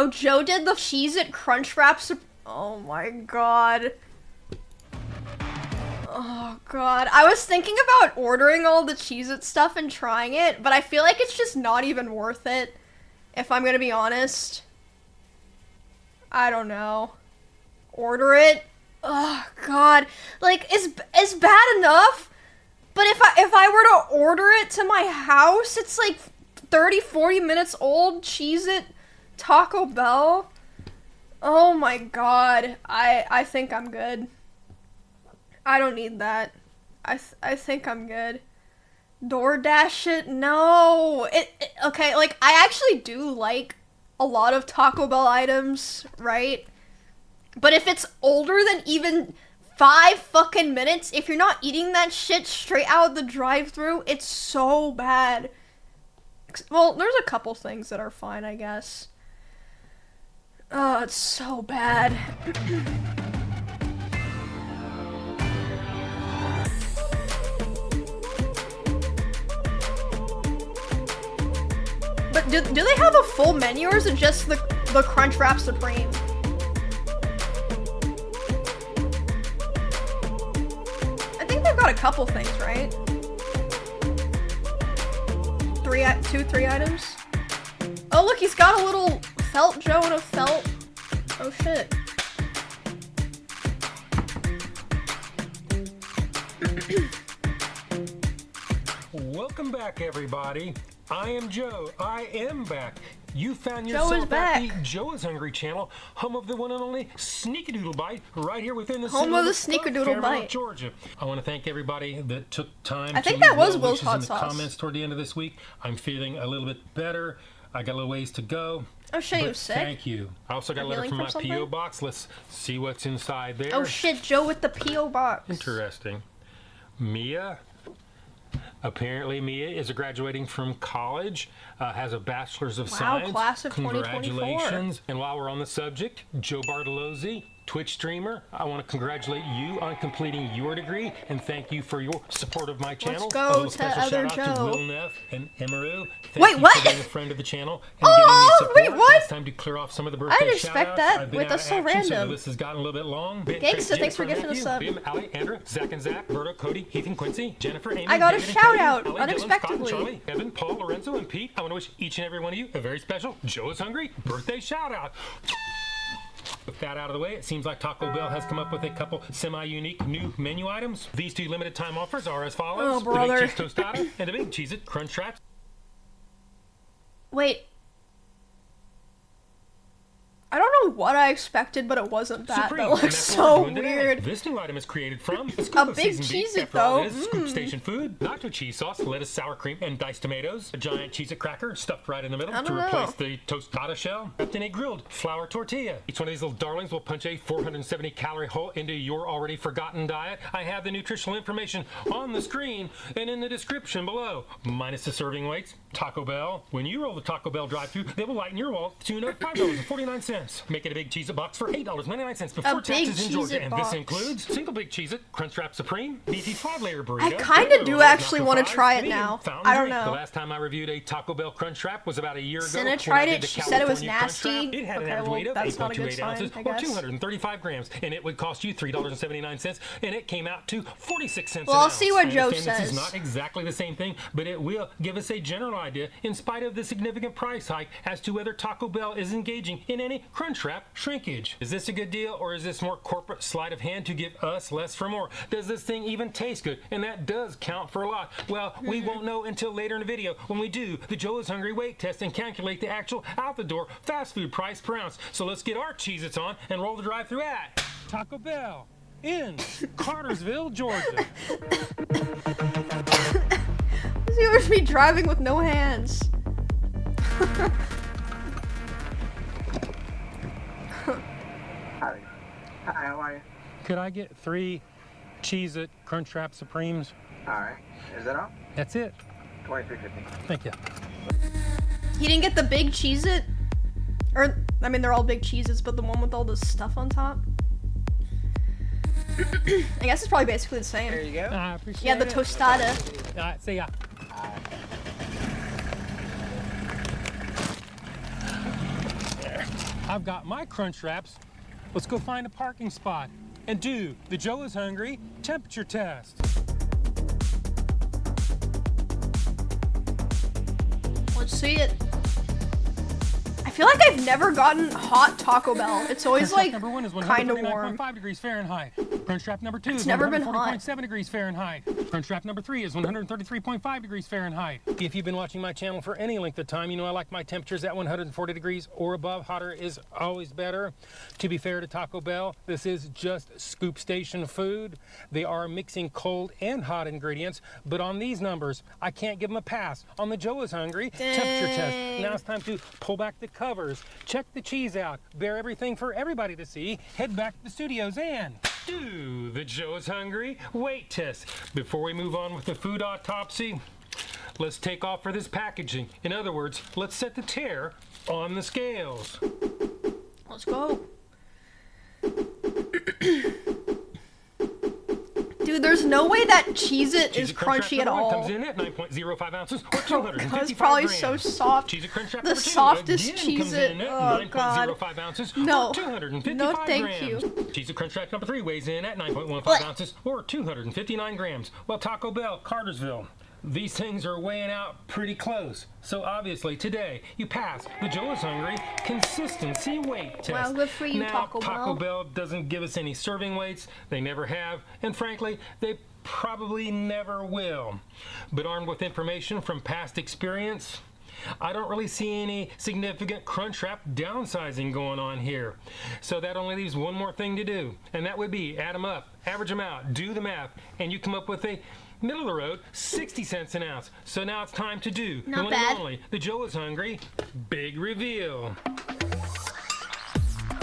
Oh, Joe did the Cheez-It Crunch Wraps. Oh my god. Oh god. I was thinking about ordering all the Cheez-It stuff and trying it, but I feel like it's just not even worth it, if I'm gonna be honest. I don't know. Order it? Oh god. Like, it's bad enough, but if I were to order it to my house, it's like 30-40 minutes old. Cheez-It Taco Bell. Oh my god. I think I'm good. I don't need that. I think I'm good. DoorDash it? No. Okay, like, I actually do like a lot of Taco Bell items, right? But if it's older than even 5 fucking minutes, if you're not eating that shit straight out of the drive-thru, it's so bad. Well, there's a couple things that are fine, I guess. Oh, it's so bad. But do they have a full menu, or is it just the Crunchwrap Supreme? I think they've got a couple things, right? 3 items? Oh look, he's got a little felt Joe and a felt. Oh shit. Welcome back, everybody. I am Joe. I am back. You found Joe is yourself back. at the Joe is Hungry channel, home of the one and only Sneakerdoodle Bite, right here within the Home of the Sneakerdoodle Bite, Georgia. I want to thank everybody that took time. I think that was Will's hot hot sauce. In the comments toward the end of this week. I'm feeling a little bit better. I got a little ways to go. Oh shit, you sick? Thank you. I also got a letter from my P.O. box. Let's see what's inside there. Oh shit, Joe with the P.O. box. Interesting. Mia. Apparently, Mia is graduating from college, has a bachelor's of science. Class of 2024. Congratulations. And while we're on the subject, Joe Bartolozzi, Twitch streamer, I want to congratulate you on completing your degree and thank you for your support of my channel. Let's go to other shout out Joe. to Will Neff and Emiru. Wait, what? For being a friend of the channel and giving me support. Wait, what? It's time to clear off some of the birthday I didn't expect that. Wait, that's so random. So the list has gotten a little bit long. Gangsta, thanks for gifting us up. Bim, Ali, Andrew, Zach and Zach, Berto, Cody, Heath and Quincy, Jennifer, Amy, I got a David shout and out, Ali, unexpectedly. Dylan, Scott, Charlie, Evan, Paul, Lorenzo, and Pete. I want to wish each and every one of you a very special Joe is Hungry birthday shout out. With that out of the way, it seems like Taco Bell has come up with a couple semi-unique new menu items. These 2 limited time offers are as follows. Oh, brother. The Big Cheese Tostada and the Big Cheez-It Crunch Wraps. Wait. I don't know what I expected, but it wasn't that. Supreme, That looks so weird. This new item is created from A big Cheez-It, though. Scoop station food, nacho cheese sauce, lettuce, sour cream, and diced tomatoes. A giant Cheez-It cracker stuffed right in the middle to replace the tostada shell. Wrapped in a grilled flour tortilla. Each one of these little darlings will punch a 470 calorie hole into your already forgotten diet. I have the nutritional information on the screen and in the description below. Minus the serving weights. Taco Bell. When you roll the Taco Bell drive-thru, they will lighten your wallet to $5.49. Make it a big Cheez-It box for $8.99 before taxes in Georgia. And this includes single big Cheez-It, Crunchwrap Supreme, beefy 5-layer burrito. I kind of do actually want to try it now. I don't know. The last time I reviewed a Taco Bell Crunchwrap was about a year ago. Cinna tried it. She said it was nasty. It had an average weight of 8.28 ounces or 235 grams, and it would cost you $3.79, and it came out to 46 cents. Well, I'll see what Joe says. This is not exactly the same thing, but it will give us a general idea, in spite of the significant price hike, as to whether Taco Bell is engaging in any Crunchwrap shrinkage. Is this a good deal, or is this more corporate sleight of hand to give us less for more? Does this thing even taste good? And that does count for a lot. Well, we won't know until later in the video when we do the Joe is Hungry weight test and calculate the actual out-the-door fast food price per ounce. So let's get our Cheez-Its on and roll the drive-thru at Taco Bell in Cartersville, Georgia. He must be driving with no hands. Hi, how are you? Could I get 3 Cheez-It Crunchwrap Supremes? All right. Is that all? That's it. $23.50. Thank you. He didn't get the big Cheez-It? Or, I mean, they're all big Cheez-Its, but the one with all the stuff on top? I guess it's probably basically the same. There you go. I appreciate Yeah, the tostada. All right, see ya. I've got my crunch wraps. Let's go find a parking spot and do the Joe is hungry temperature test. Let's see it. I feel like I've never gotten hot Taco Bell. It's always like Number 1 is kind of warm. 139.5 degrees Fahrenheit. Crunch wrap number 2 It's is never been hot. 140.7 degrees Fahrenheit. Crunch wrap number 3 is 133.5 degrees Fahrenheit. If you've been watching my channel for any length of time, you know I like my temperatures at 140 degrees or above. Hotter is always better. To be fair to Taco Bell, this is just scoop station food. They are mixing cold and hot ingredients, but on these numbers, I can't give them a pass on the Joe is hungry temperature test. Now it's time to pull back the covers, check the cheese out, bear everything for everybody to see, head back to the studios and do the Joe is hungry weight test. Before we move on with the food autopsy, let's take off for this packaging. In other words, let's set the tear on the scales. Let's go. Dude, there's no way that Cheez-It is crunchy at all. Comes in at 9.05 ounces or 255 It's probably grams. so soft. Cheez-It Crunch Wrap The number 2 softest again comes in Cheez-It. at Oh, God. 9.05 ounces No. or 255 No, thank grams. you. Cheez-It Crunch Wrap number 3 weighs in at 9.15 ounces or 259 grams. Well, Taco Bell, Cartersville, these things are weighing out pretty close. So obviously today you pass the Joe is hungry consistency weight test. Well, good for you, now, Taco Bell. Bell doesn't give us any serving weights. They never have, and frankly, they probably never will. But armed with information from past experience, I don't really see any significant crunch wrap downsizing going on here. So that only leaves one more thing to do, and that would be add them up, average them out, do the math, and you come up with a middle of the road 60 cents an ounce. So now it's time to do the Not one bad. and only, the Joe is hungry big reveal.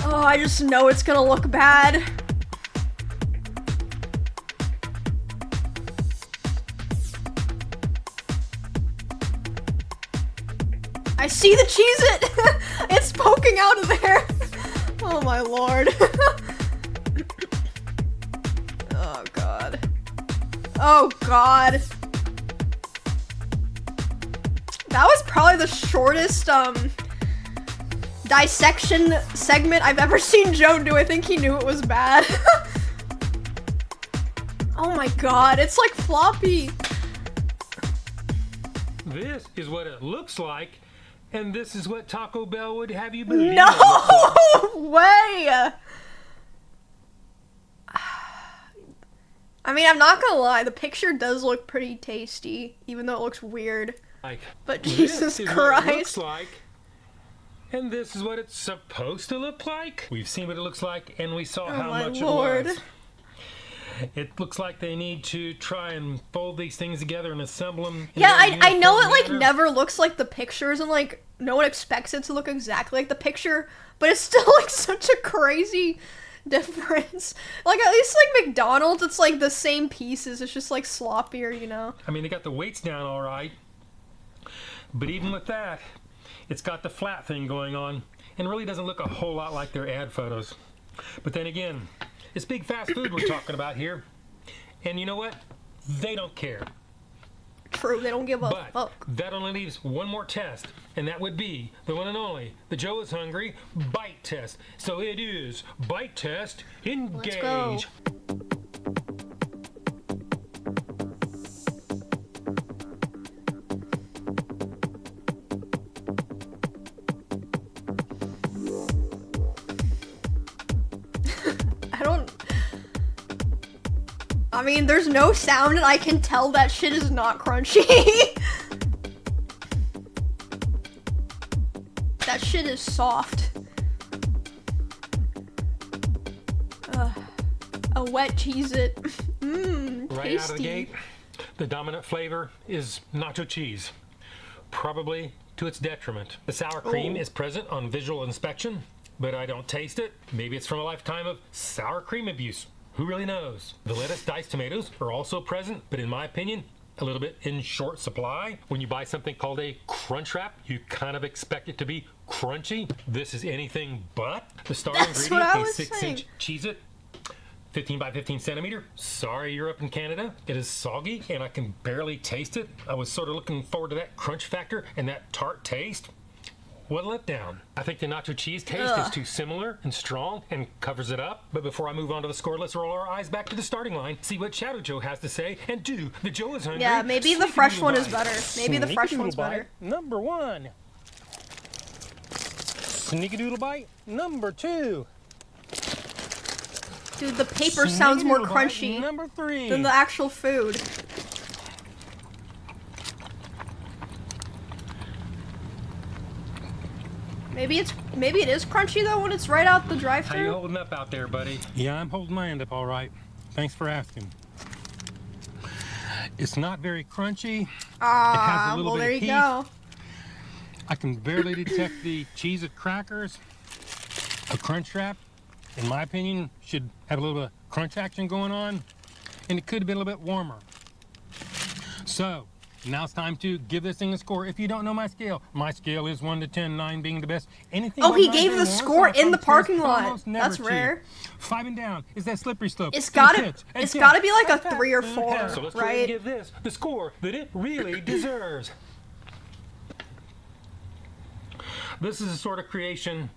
Oh, I just know it's gonna look bad. I see the Cheez-It! It's poking out of there! Oh my lord. Oh god. Oh god. That was probably the shortest, dissection segment I've ever seen Joe do. I think he knew it was bad. Oh my god, it's like floppy. This is what it looks like, and this is what Taco Bell would have you believe. No way! I mean, I'm not gonna lie, the picture does look pretty tasty, even though it looks weird. Like, But this Jesus is what it looks Christ. like, and this is what it's supposed to look like. We've seen what it looks like, and we saw how my much Lord. it was. It looks like they need to try and fold these things together and assemble them. in Yeah, a I know it uniform like manner. never looks like the pictures, and like no one expects it to look exactly like the picture, but it's still like such a crazy difference. Like at least like McDonald's, it's like the same pieces, it's just like sloppier, you know? I mean, they got the weights down all right, but even with that, it's got the flat thing going on, and really doesn't look a whole lot like their ad photos. But then again, it's big fast food we're talking about here, and you know what? They don't care. True, they don't give a But fuck. that only leaves one more test, and that would be the one and only, the Joe is hungry bite test. So it is bite test engage. Let's go. I mean, there's no sound and I can tell that shit is not crunchy. That shit is soft. A wet Cheez-It. Mmm, Right tasty. out of the gate, the dominant flavor is nacho cheese, probably to its detriment. The sour cream is present on visual inspection, but I don't taste it. Maybe it's from a lifetime of sour cream abuse. Who really knows? The lettuce diced tomatoes are also present, but in my opinion, a little bit in short supply. When you buy something called a crunch wrap, you kind of expect it to be crunchy. This is anything but. The star That's what I ingredient, a was 6-inch Cheez-It, 15 by 15 centimeter. Sorry, you're up in Canada. It is soggy and I can barely taste it. I was sort of looking forward to that crunch factor and that tart taste. what a letdown. I think the nacho cheese taste is too similar and strong and covers it up. But before I move on to the score, let's roll our eyes back to the starting line, see what Shadow Joe has to say, and do the Joe is hungry. Yeah, maybe the fresh one is better. Maybe the fresh one's better. Number 1. Sneaky-doodle bite number 2. Dude, the paper sounds more crunchy number 3 than the actual food. Maybe it is crunchy though when it's right out the drive-thru. How you holding up out there, buddy? Yeah, I'm holding my end up all right. Thanks for asking. It's not very crunchy. Ah, it has a little well, bit there of you heat. go. I can barely detect the cheese and crackers. A crunch wrap, in my opinion, should have a little bit of crunch action going on, and it could have been a little bit warmer. So, now it's time to give this thing a score. If you don't know my scale is 1 to 10, 9 being the best. Anything Oh, he above gave 9 the being score worse, in the I'm parking pissed, lot. almost never That's cheap. rare. 5 and down is that slippery slope. It's And gotta 10, and it's 10. gotta be like a Fat, 3 or fat, 4, fat. So let's go ahead and right? give this the score that it really deserves. This is a sort of creation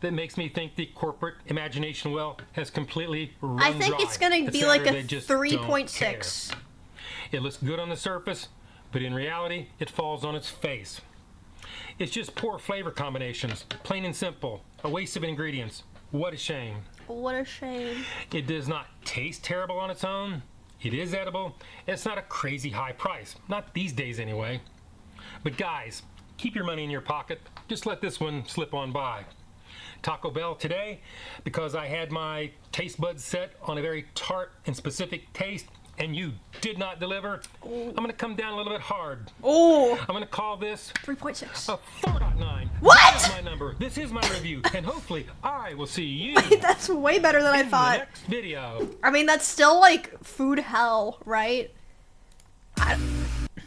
that makes me think the corporate imagination well has completely run I think dry. it's gonna be matter like a they just don't 3.6. care. It looks good on the surface, but in reality, it falls on its face. It's just poor flavor combinations, plain and simple, a waste of ingredients. What a shame. What a shame. It does not taste terrible on its own. It is edible. It's not a crazy high price, not these days anyway. But guys, keep your money in your pocket. Just let this one slip on by. Taco Bell today, because I had my taste buds set on a very tart and specific taste, and you did not deliver, I'm going to come down a little bit hard. Oh, I'm going to call this 3.6. a 4.9. What? That's my number. This is my review, and hopefully I will see you That's way better than I in the thought. next video. I mean, that's still like food hell, right?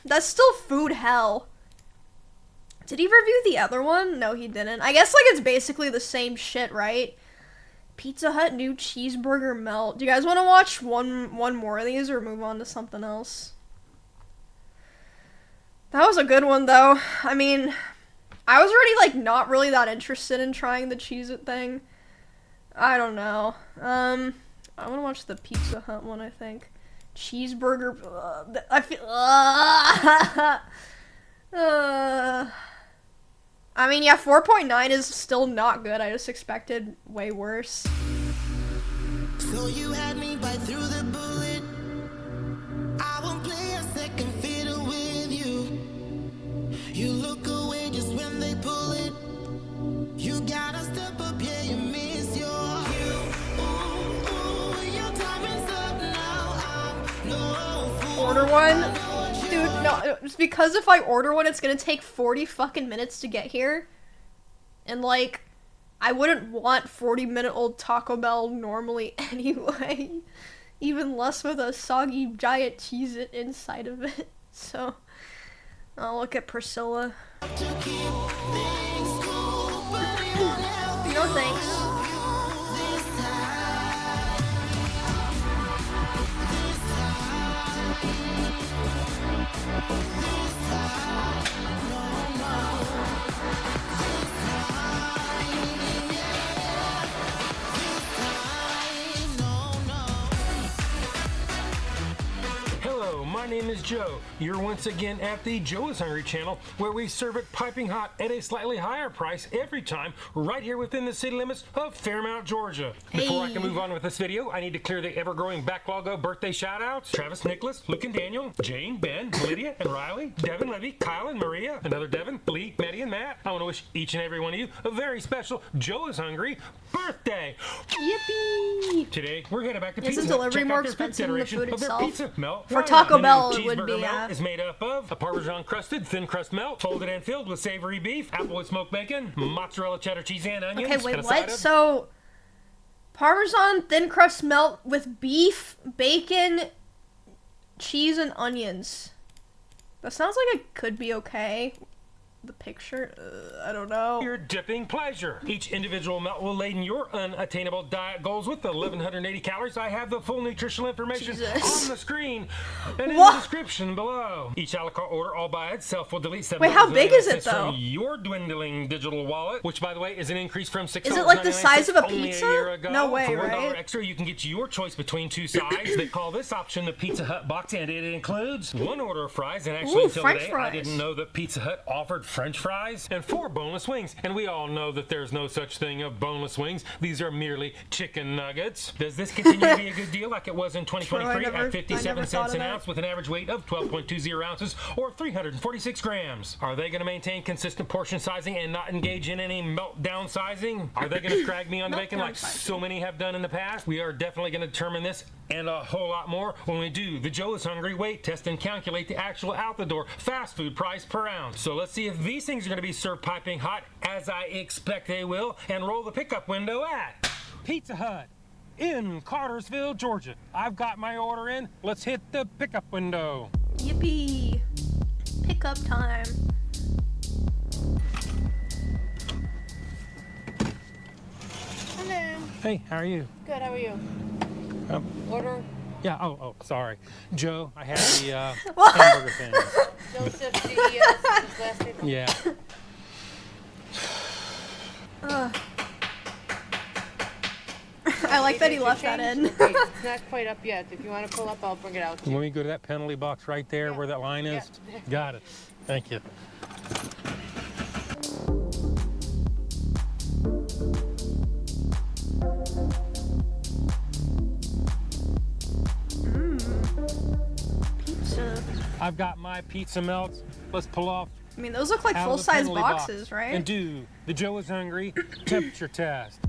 That's still food hell. Did he review the other one? No, he didn't. I guess like it's basically the same shit, right? Pizza Hut new cheeseburger melt. Do you guys want to watch one more of these or move on to something else? That was a good one though. I mean, I was already like not really that interested in trying the Cheez-It thing. I don't know. I want to watch the Pizza Hut one, I think. Cheeseburger. I feel. I mean, yeah, 4.9 is still not good. I just expected way worse. So you had me bite through the bullet. I won't play a second fiddle with you. You look away just when they pull it. You gotta step up, yeah, you miss your cue. Ooh, your time is up now. I'm no fool. Order one? Dude, no, it's because if I order one, it's gonna take 40 fucking minutes to get here. And, like, I wouldn't want 40-minute-old Taco Bell normally anyway. Even less with a soggy giant Cheez-It inside of it. So, I'll look at Priscilla. No thanks. Hello, my name is Joe. You're once again at the Joe is Hungry channel, where we serve it piping hot at a slightly higher price every time, right here within the city limits of Fairmount, Georgia. Before I can move on with this video, I need to clear the ever-growing backlog of birthday shout-outs. Travis, Nicholas, Luke and Daniel, Jane, Ben, Lydia and Riley, Devin, Levy, Kyle and Maria, another Devin, Lee, Maddie and Matt. I want to wish each and every one of you a very special Joe is Hungry birthday. Yippee! Today, we're headed back to Is Pizza the Hut. delivery Check more out their expensive than the consideration food of their itself? pizza melt. For Why Taco not? Bell, The it new would cheeseburger be, melt is made up of a Parmesan crusted thin crust melt, folded and filled with savory beef, applewood smoked bacon, mozzarella cheddar cheese and onions. Okay, wait, and a side what? of- So, Parmesan thin crust melt with beef, bacon, cheese, and onions. That sounds like it could be okay. the picture? I don't know. Your dipping pleasure. Each individual melt will laden your unattainable diet goals with 1,180 calories. I have the full nutritional information on the screen and in the description below. Each a la carte order all by itself will delete 7. Wait, how big is it though? From your dwindling digital wallet, which by the way is an increase from $6. Is it like the size of a pizza? A year ago. No way, For $1 right? extra, you can get your choice between 2 sides. They call this option the Pizza Hut box, and it includes 1 order of fries. And actually, until French today, fries. I didn't know that Pizza Hut offered French fries and 4 boneless wings. And we all know that there's no such thing of boneless wings. These are merely chicken nuggets. Does this continue to be a good deal like it was in 2023 at 57 cents an ounce with an average weight of 12.20 ounces or 346 grams? Are they going to maintain consistent portion sizing and not engage in any meltdown sizing? Are they going to drag me on the bacon like so many have done in the past? We are definitely going to determine this and a whole lot more when we do the Joe is Hungry weight test and calculate the actual out-the-door fast food price per ounce. So let's see if these things are going to be served piping hot, as I expect they will, and roll the pickup window at Pizza Hut in Cartersville, Georgia. I've got my order in. Let's hit the pickup window. Yippee! Pickup time. Hello. Hey, how are you? Good, how are you? Order? Yeah, oh, sorry. Joe, I had the hamburger thing. Joseph, his last name? Yeah. I like that he left that in. Wait, it's not quite up yet. If you want to pull up, I'll bring it out to you. Let me go to that penalty box right there where that line is. Yeah. Got it. Thank you. Pizza. I've got my pizza melts. Let's pull off I mean, those look like out of the full-size penalty boxes, box right? and do the Joe is Hungry temperature test.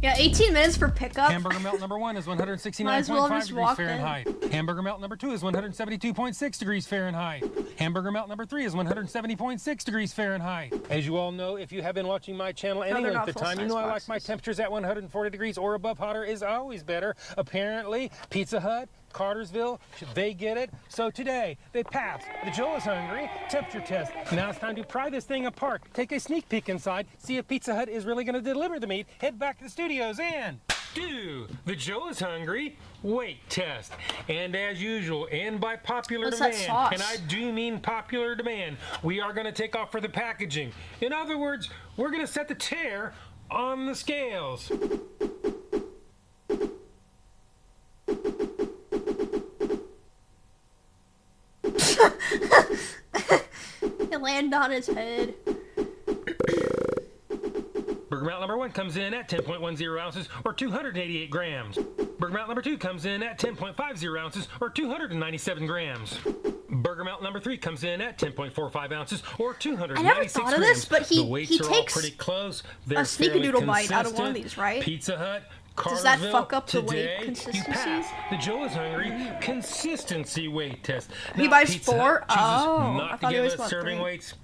Yeah, 18 minutes for pickup. Hamburger melt number 1 is Might as well 169.5 just degrees walk in. Fahrenheit. Hamburger melt number 2 is 172.6 degrees Fahrenheit. Hamburger melt number 3 is 170.6 degrees Fahrenheit. As you all know, if you have been watching my channel any they're length not of time, you full-size know I like my boxes. temperatures at 140 degrees or above. Hotter is always better. Apparently, Pizza Hut, Cartersville, they get it. So today, they passed the Joe is Hungry temperature test. Now it's time to pry this thing apart. Take a sneak peek inside, see if Pizza Hut is really going to deliver the meat, head back to the studios and do the Joe is Hungry weight test. And as usual, and by popular What's that demand, sauce? and I do mean popular demand, we are going to take off for the packaging. In other words, we're going to set the tear on the scales. It landed on his head. Burger melt number 1 comes in at 10.10 ounces or 288 grams. Burger melt number 2 comes in at 10.50 ounces or 297 grams. Burger melt number 3 comes in at 10.45 ounces or 296 I never thought of this, grams. but The weights he are all takes pretty close. They're a sneaky fairly doodle bite out of one of consistent. these, right? Pizza Hut, Does that Cartersville, fuck up the weight today, consistency? You pass the Joe is Hungry consistency weight test. He Now, buys Pizza 4? Hut chooses Oh, not I to thought he give always us bought serving 3. weights.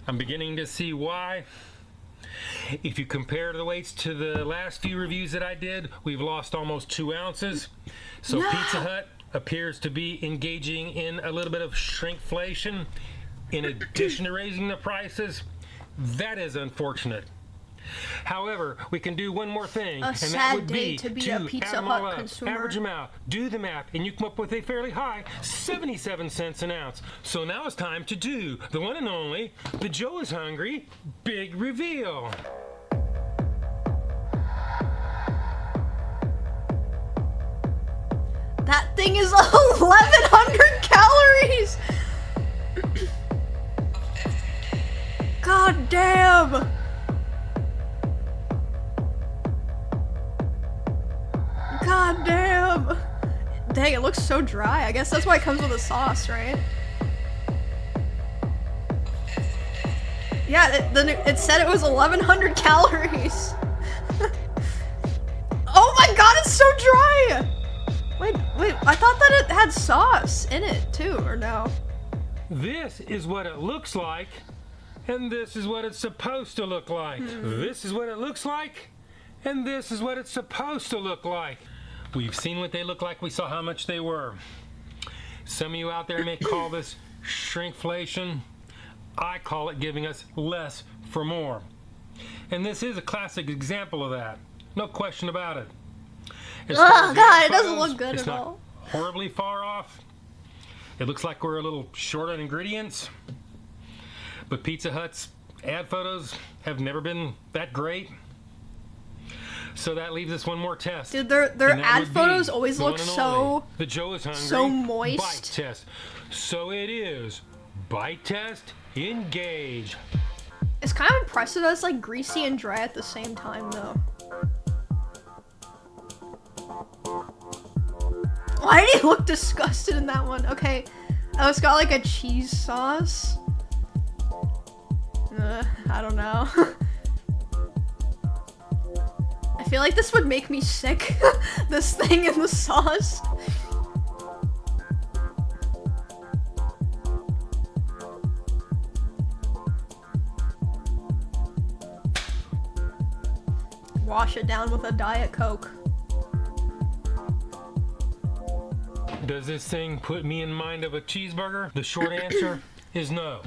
I'm beginning to see why. If you compare the weights to the last few reviews that I did, we've lost almost 2 ounces. So No. Pizza Hut appears to be engaging in a little bit of shrinkflation in addition to raising the prices. That is unfortunate. However, we can do one more thing, A and that sad would day be to be a Pizza add them Hut all up, consumer. average them out, do the math, and you come up with a fairly high 77 cents an ounce. So now it's time to do the one and only, the Joe is Hungry big reveal. That thing is 1,100 calories! God damn! God damn! Dang, it looks so dry. I guess that's why it comes with a sauce, right? Yeah, it said it was 1,100 calories. Oh my god, it's so dry! Wait, I thought that it had sauce in it too, or no? This is what it looks like, and this is what it's supposed to look like. This is what it looks like, and this is what it's supposed to look like. We've seen what they look like. We saw how much they were. Some of you out there may call this shrinkflation. I call it giving us less for more. And this is a classic example of that. No question about it. Oh god, it doesn't look good at all. Horribly far off. It looks like we're a little short on ingredients. But Pizza Hut's ad photos have never been that great. So that leaves us one more test. Dude, their ad photos always look so the Joe is hungry. So moist. Bite test. So it is. Bite test. Engage. It's kind of impressive that it's like greasy and dry at the same time, though. Why did he look disgusted in that one? Okay. Oh, it's got like a cheese sauce. I don't know. I feel like this would make me sick. This thing in the sauce. Wash it down with a Diet Coke. Does this thing put me in mind of a cheeseburger? The short answer is no.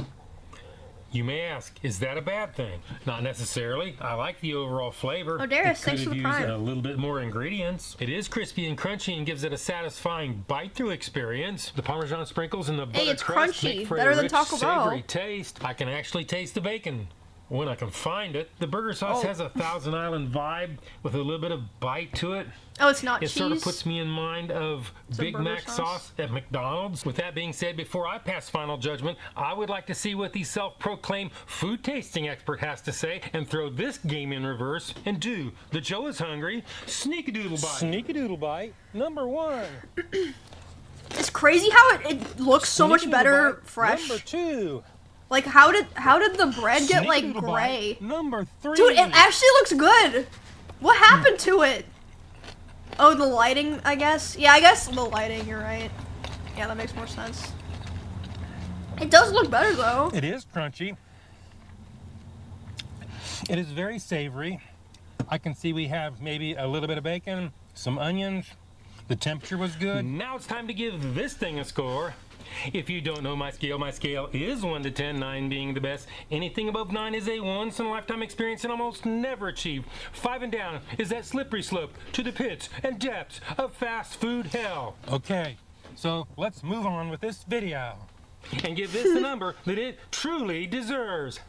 You may ask, is that a bad thing? Not necessarily. I like the overall flavor. Oh, Darius, thanks for the prime. It could have used a little bit more ingredients. It is crispy and crunchy and gives it a satisfying bite-through experience. The Parmesan sprinkles and the butter it's crust crunchy. make for Better a than rich, Taco Bell. savory taste. I can actually taste the bacon when I can find it. The burger sauce has a Thousand Island vibe with a little bit of bite to it. Oh, it's not It cheese? sort of puts me in mind of Big Mac sauce at McDonald's. With that being said, before I pass final judgment, I would like to see what the self-proclaimed food tasting expert has to say and throw this game in reverse and do the Joe is hungry sneak-a-doodle bite. Sneak-a-doodle bite, number 1. It's crazy how it looks so much better bite, fresh. Number 2. Like, how did the bread get like gray? Bite, number 3. Dude, it actually looks good. What happened to it? Oh, the lighting, I guess. Yeah, I guess the lighting, you're right. Yeah, that makes more sense. It does look better, though. It is crunchy. It is very savory. I can see we have maybe a little bit of bacon, some onions. The temperature was good. Now it's time to give this thing a score. If you don't know my scale is 1 to 10, 9 being the best. Anything above 9 is a once-in-a-lifetime experience and almost never achieved. 5 and down is that slippery slope to the pits and depths of fast food hell. Okay, so let's move on with this video. And give this the number that it truly deserves.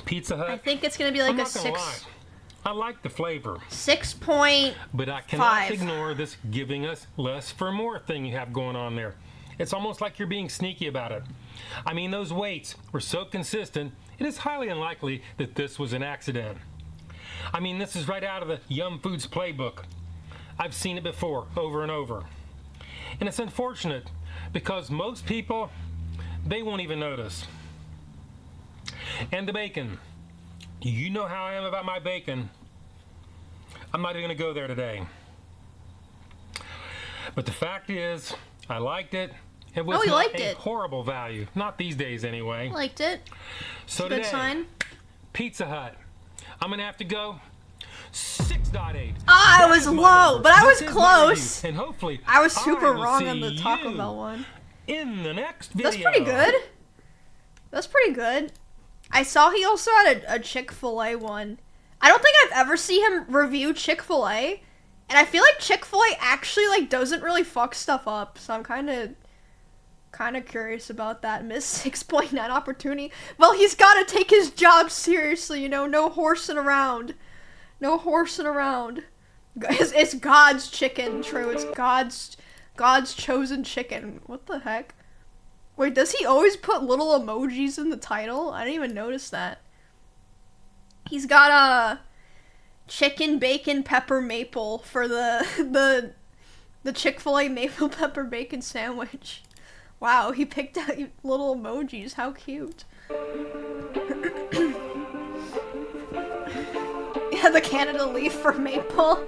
Pizza Hut. I think it's gonna be like I'm a not gonna lie. I like the flavor, 6.5. but I cannot ignore this giving us less for more thing you have going on there. It's almost like you're being sneaky about it. I mean, those weights were so consistent, it is highly unlikely that this was an accident. I mean, this is right out of the Yum Foods playbook. I've seen it before, over and over. And it's unfortunate because most people, they won't even notice. And the bacon. You know how I am about my bacon. I'm not even going to go there today. But the fact is, I liked it. It was not a horrible value. Not these days, anyway. Liked it. So Good today, sign. Pizza Hut. I'm going to have to go 6.8. Ah, I was low, but I was close. And hopefully, I was super will wrong see on the Taco you Bell one. In the next video. That's pretty good. That's pretty good. I saw he also had a Chick-fil-A one. I don't think I've ever seen him review Chick-fil-A, and I feel like Chick-fil-A actually like doesn't really fuck stuff up. So I'm kind of curious about that missed 6.9 opportunity. Well, he's got to take his job seriously, you know. No horsing around. No horsing around. It's God's chicken, true. It's God's chosen chicken. What the heck? Wait, does he always put little emojis in the title? I didn't even notice that. He's got a chicken, bacon, pepper, maple for the Chick-fil-A maple pepper bacon sandwich. Wow, he picked out little emojis. How cute. Yeah, the Canada leaf for maple.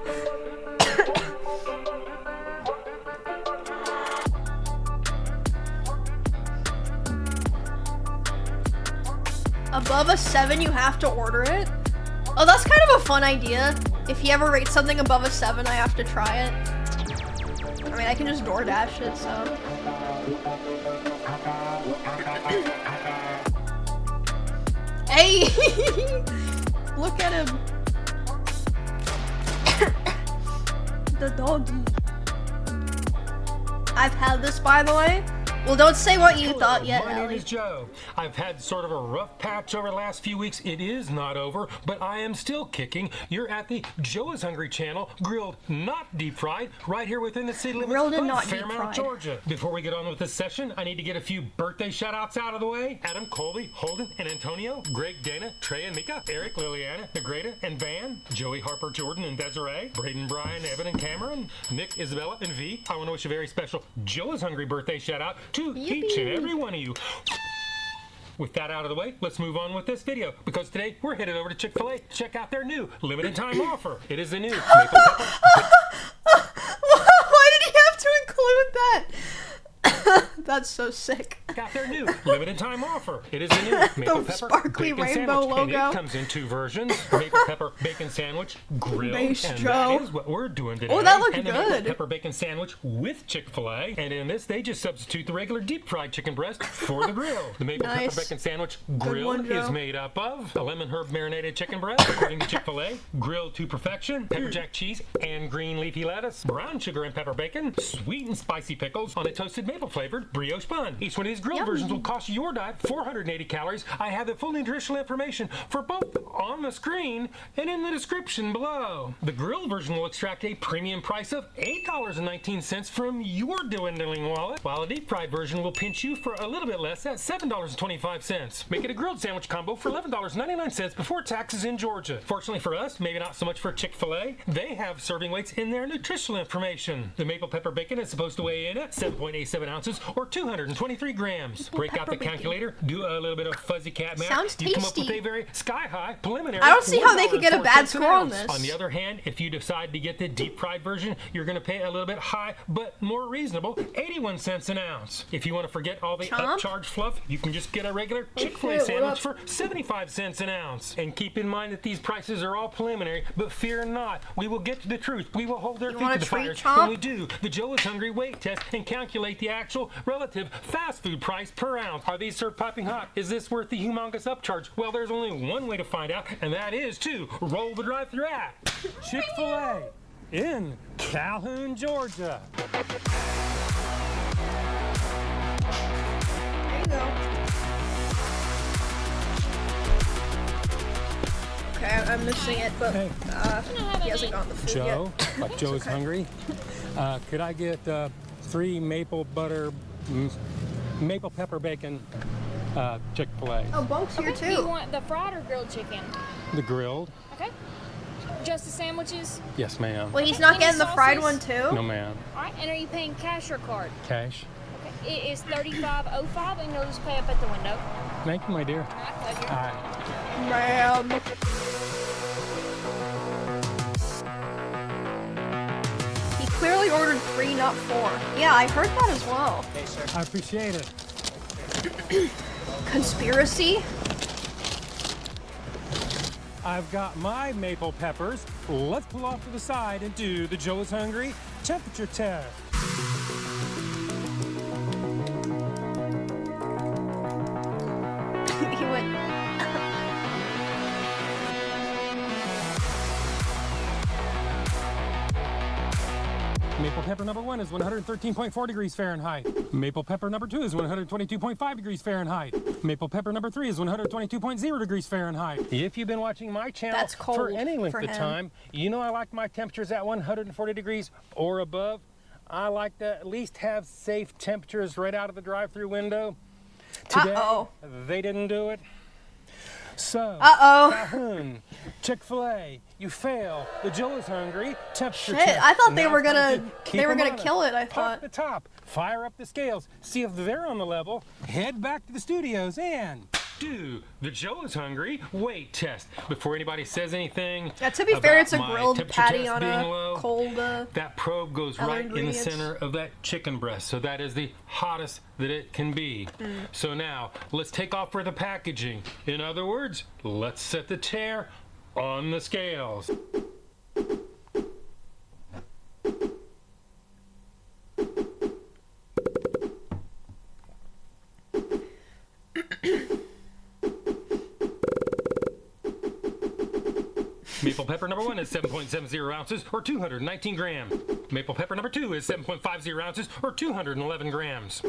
A above a 7, you have to order it. Oh, that's kind of a fun idea. If he ever rates something above a 7, I have to try it. I mean, I can just DoorDash it, so. Hey! Look at him. The doggy. I've had this, by the way. Well, don't say what you thought yet, My name Ellie. is Joe. I've had sort of a rough patch over the last few weeks. It is not over, but I am still kicking. You're at the Joe is Hungry channel, grilled, not deep fried, right here within the city limits Grilled and of not deep Fairmount, fried. Georgia. Before we get on with this session, I need to get a few birthday shout-outs out of the way. Adam, Colby, Holden, and Antonio, Greg, Dana, Trey, and Mika, Eric, Liliana, Negreda, and Van, Joey, Harper, Jordan, and Desiree, Braden, Brian, Evan, and Cameron, Nick, Isabella, and V. I want to wish a very special Joe is Hungry birthday shout-out to each and every one of you. With that out of the way, let's move on with this video, because today we're headed over to Chick-fil-A to check out their new limited time offer. It is the new maple pepper. Why did he have to include that? That's so sick. Got their new limited time offer. It is the new maple pepper sparkly bacon rainbow sandwich, and logo. it comes in 2 versions: maple pepper bacon sandwich grilled, Base and Joe. that is what we're doing today. Oh, that looked and the good. maple pepper bacon sandwich with Chick-fil-A, and in this they just substitute the regular deep fried chicken breast for the grill. The maple Nice. pepper bacon sandwich Good grill one, is Joe. made up of a lemon herb marinated chicken breast, according to Chick-fil-A, grilled to perfection, pepper jack cheese and green leafy lettuce, brown sugar and pepper bacon, sweet and spicy pickles on a toasted maple flavored brioche bun. Each one of these grilled Yum. versions will cost your diet 480 calories. I have the full nutritional information for both on the screen and in the description below. The grilled version will extract a premium price of $8.19 from your dwindling wallet, while the deep fried version will pinch you for a little bit less at $7.25. Make it a grilled sandwich combo for $11.99 before taxes in Georgia. Fortunately for us, maybe not so much for Chick-fil-A, they have serving weights in their nutritional information. The maple pepper bacon is supposed to weigh in at 7.87 ounces or 223 grams. Break out the pepper bacon. calculator, do a little bit of fuzzy cat math. Sounds You come up with tasty. a very sky-high preliminary I don't see how they could get a bad $1.04 score on an ounce. this. On the other hand, if you decide to get the deep fried version, you're going to pay a little bit high but more reasonable 81 cents an ounce. If you want to forget all the Chomp. upcharge fluff, you can just get a regular Chick-fil-A what sandwich up? for 75 cents an ounce. And keep in mind that these prices are all preliminary, but fear not, we will get to the truth. We will hold their feet want to the a treat, fire when Chomp? we do the Joe is Hungry weight test and calculate the actual relative fast food price per ounce. Are these served piping hot? Is this worth the humongous upcharge? Well, there's only one way to find out, and that is to roll the drive-thru at Chick-fil-A in Calhoun, Georgia. There you go. Okay, I'm missing it, but Hey. he hasn't gotten the food Joe, yet. like Joe's hungry. Could I get 3 maple pepper bacon Chick-fil-A? Oh, Bunk's here Do you too. want the fried or grilled chicken? The grilled? Okay. Just the sandwiches? Yes, ma'am. Wait, he's not Any getting the fried sauces? one too? No, ma'am. All right. And are you paying cash or card? Cash. Okay. It is $35.05, and you'll just pay up at the window. Thank you, my dear. My pleasure. All right. Ma'am. He clearly ordered 3, not 4. Yeah, I heard that as well. I appreciate it. Conspiracy? I've got my maple peppers. Let's pull off to the side and do the Joe is Hungry temperature test. He went. Maple pepper number 1 is 113.4 degrees Fahrenheit. Maple pepper number 2 is 122.5 degrees Fahrenheit. Maple pepper number 3 is 122.0 degrees Fahrenheit. If you've been watching my channel That's cold for any length for of him. time, you know I like my temperatures at 140 degrees or above. I like to at least have safe temperatures right out of the drive-thru window. Today, Uh-oh. they didn't do it. So, Uh-oh. Calhoun, Chick-fil-A, you fail. The Joe is Hungry temperature Shit, test. I thought they Now were it's time gonna- to keep they were 'em gonna honest. kill it, I Park thought. the top, fire up the scales, see if they're on the level, head back to the studios, and do the Joe is hungry weight test. Before anybody says anything, Yeah, to be fair, it's a about my grilled temperature patty test on being a low, cold. that probe goes other right in the ingredients. center of that chicken breast, so that is the hottest that it can be. So now let's take off for the packaging. In other words, let's set the tear on the scales. Maple pepper number 1 is 7.70 ounces, or 219 grams. Maple pepper number 2 is 7.50 ounces, or 211 grams.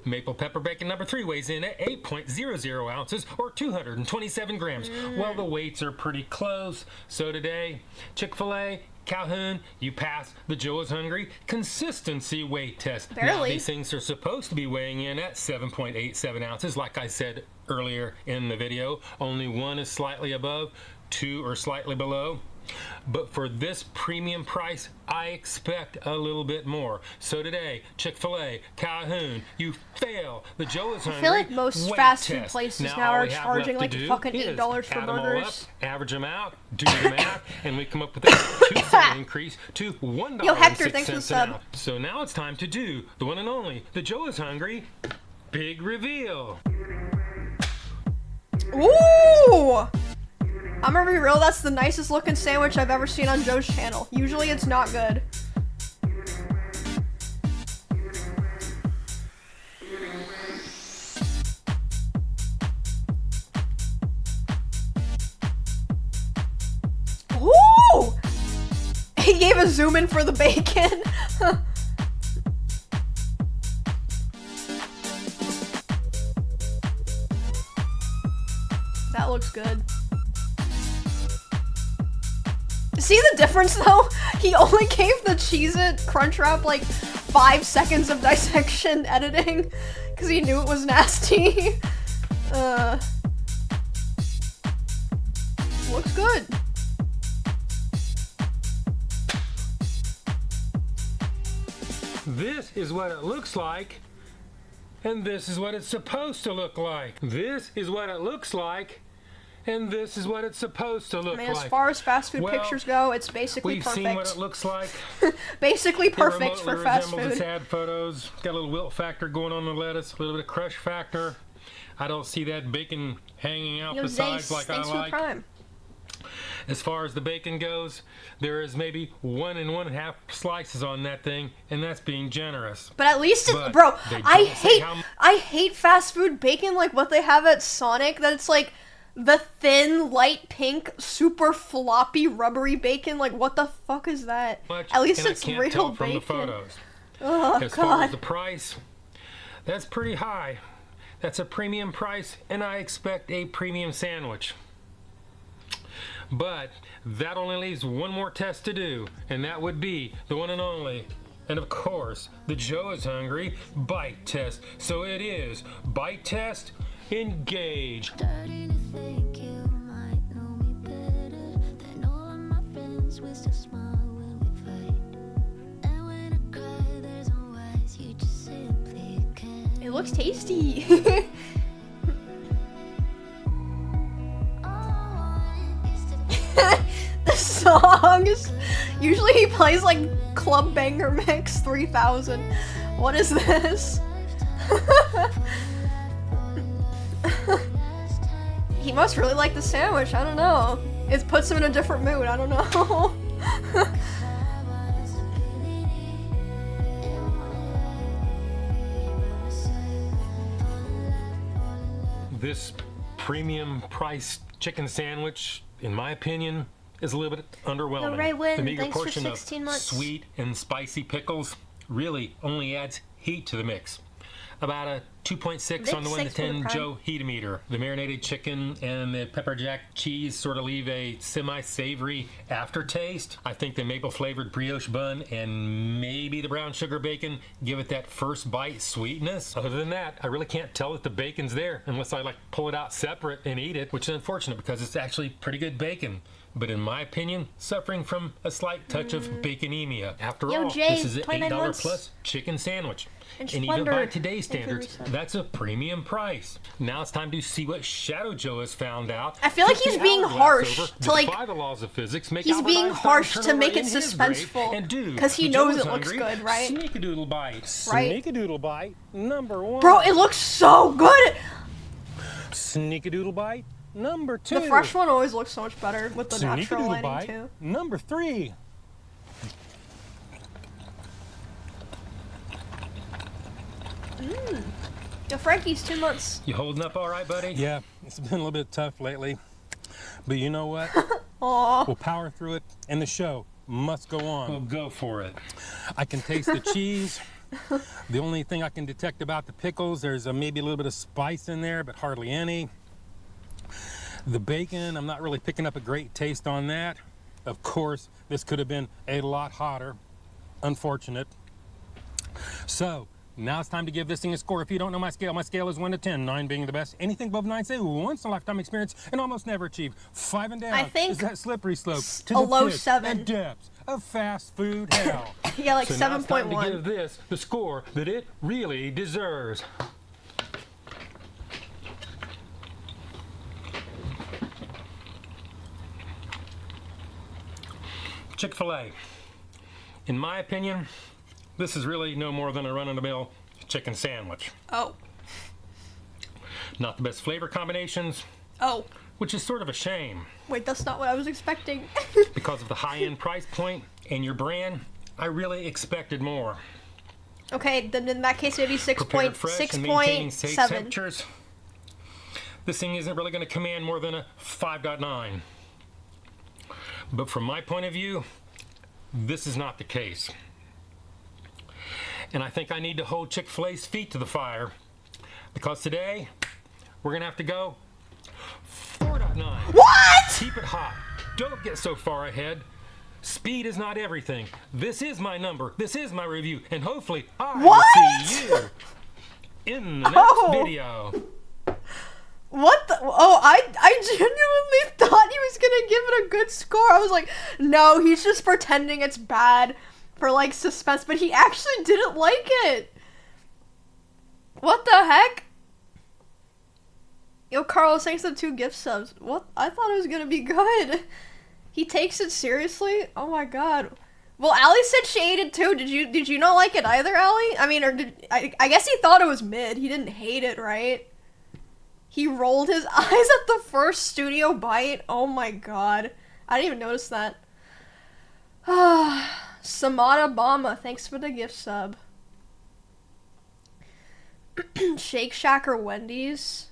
Maple pepper bacon number 3 weighs in at 8.00 ounces, or 227 grams. Well, the weights are pretty close. So today, Chick-fil-A, Calhoun, you passed the Joe is Hungry consistency weight test. Now, Barely. these things are supposed to be weighing in at 7.87 ounces, like I said earlier in the video. Only one is slightly above, 2 are slightly below. But for this premium price, I expect a little bit more. So today, Chick-fil-A, Calhoun, you fail the Joe is Hungry I feel like most weight fast food test. places Now now all are we have charging left like to do fucking is $8 for add them all burgers. up, average them out, do the math, and we come up with a 2-cent increase to $1.06 Yo, Hector, thanks for the an sub. ounce. So now it's time to do the one and only, the Joe is Hungry big reveal. Ooh! I'm gonna be real, that's the nicest looking sandwich I've ever seen on Joe's channel. Usually it's not good. Ooh! He gave a zoom in for the bacon. That looks good. See the difference though? He only gave the Cheez-It Crunchwrap like 5 seconds of dissection editing because he knew it was nasty. Looks good. This is what it looks like, and this is what it's supposed to look like. This is what it looks like, and this is what it's supposed to look I mean, like. as far as fast food Well, pictures go, it's basically We've perfect. seen what it looks like. Basically perfect It for remotely fast resembles food. its ad photos. Got a little wilt factor going on the lettuce, a little bit of crush factor. I don't see that bacon hanging out Yo, the sides Zace, like I thanks for the like. prime. As far as the bacon goes, there is maybe 1 1/2 slices on that thing, and that's being generous. But at least But bro, they I don't say how hate fast food bacon like what they have at Sonic, that it's like the thin, light pink, super floppy, rubbery bacon. Like, what the fuck is that? much, At least and it's I can't real tell bacon. from the photos. Oh, As far as God. the price, that's pretty high. That's a premium price, and I expect a premium sandwich. But that only leaves one more test to do, and that would be the one and only, and of course, the Joe is Hungry bite test. So it is bite test, engage. Starting to think you might know me better than all of my friends. We still smile when we fight, and when I cry, there's no words. You just simply can't. It looks tasty. The songs. Usually he plays like Club Banger Mix 3000. What is this? He must really like the sandwich. I don't know. It puts him in a different mood. I don't know. This premium price chicken sandwich, in my opinion, is a little bit underwhelming. Ray Wynn, the meager thanks for portion of 16 months. sweet and spicy pickles really only adds heat to the mix. About a 2.6 on the 1 to thanks for the 10 prime. Joe heat meter. The marinated chicken and the pepper jack cheese sort of leave a semi-savory aftertaste. I think the maple flavored brioche bun and maybe the brown sugar bacon give it that first bite sweetness. Other than that, I really can't tell that the bacon's there unless I like pull it out separate and eat it, which is unfortunate because it's actually pretty good bacon. but in my opinion, suffering from a slight touch of baconemia. After Yo, all, Jay, this is an 29 $8 months. plus chicken sandwich. And And even Splendor. by today's Thank you, standards, Lisa. that's a premium price. Now it's time to see what Shadow Joe has found out. I feel like Flip he's the being hourglass harsh over, to, like- defy the laws of physics, make He's Albert being Einstein harsh turn to over make it in his suspenseful, grave, and do 'cause he the knows Joe's it looks hungry. good, right? Sneak-a-doodle bite. Right. Sneak-a-doodle bite, number 1. Bro, it looks so good. Sneak-a-doodle bite, number 2. The fresh one always looks so much better with the natural Sneak-a-doodle lighting bite, too. number 3. Yo, Frankie's 2 months. You holding up all right, buddy? Yeah, it's been a little bit tough lately, but you know what? Aw. We'll power through it, and the show must go on. Well, go for it. I can taste the cheese. The only thing I can detect about the pickles, there's maybe a little bit of spice in there, but hardly any. The bacon, I'm not really picking up a great taste on that. Of course, this could have been a lot hotter. Unfortunate. So, now it's time to give this thing a score. If you don't know my scale is 1 to 10, 9 being the best. Anything above 9, say once in a lifetime experience and almost never achieved. 5 and down I think is that slippery slope to a the low pits 7. and depths of fast food hell. Yeah, like So now it's time to 7.1. give this the score that it really deserves. Chick-fil-A. In my opinion, this is really no more than a run-of-the-mill chicken sandwich. Oh. Not the best flavor combinations, Oh. which is sort of a shame. Wait, that's not what I was expecting. Because of the high-end price point and your brand, I really expected more. Okay, then in that case, maybe Prepared fresh and maintaining safe 6.7. temperatures. This thing isn't really going to command more than a 5.9. But from my point of view, this is not the case. And I think I need to hold Chick-fil-A's feet to the fire, because today we're going to have to go 4.9. What? Keep it hot. Don't get so far ahead. Speed is not everything. This is my number. This is my review. And hopefully I What? will see you in the next Oh. video. What the? Oh, I genuinely thought he was gonna give it a good score. I was like, no, he's just pretending it's bad for like suspense, but he actually didn't like it. What the heck? Yo, Carlos, thanks for the 2 gift subs. What? I thought it was gonna be good. He takes it seriously? Oh my god. Well, Allie said she ate it too. Did you not like it either, Allie? I mean, or I guess he thought it was mid. He didn't hate it, right? He rolled his eyes at the first studio bite. Oh my god. I didn't even notice that. Samada Bama, thanks for the gift sub. Shake Shack or Wendy's?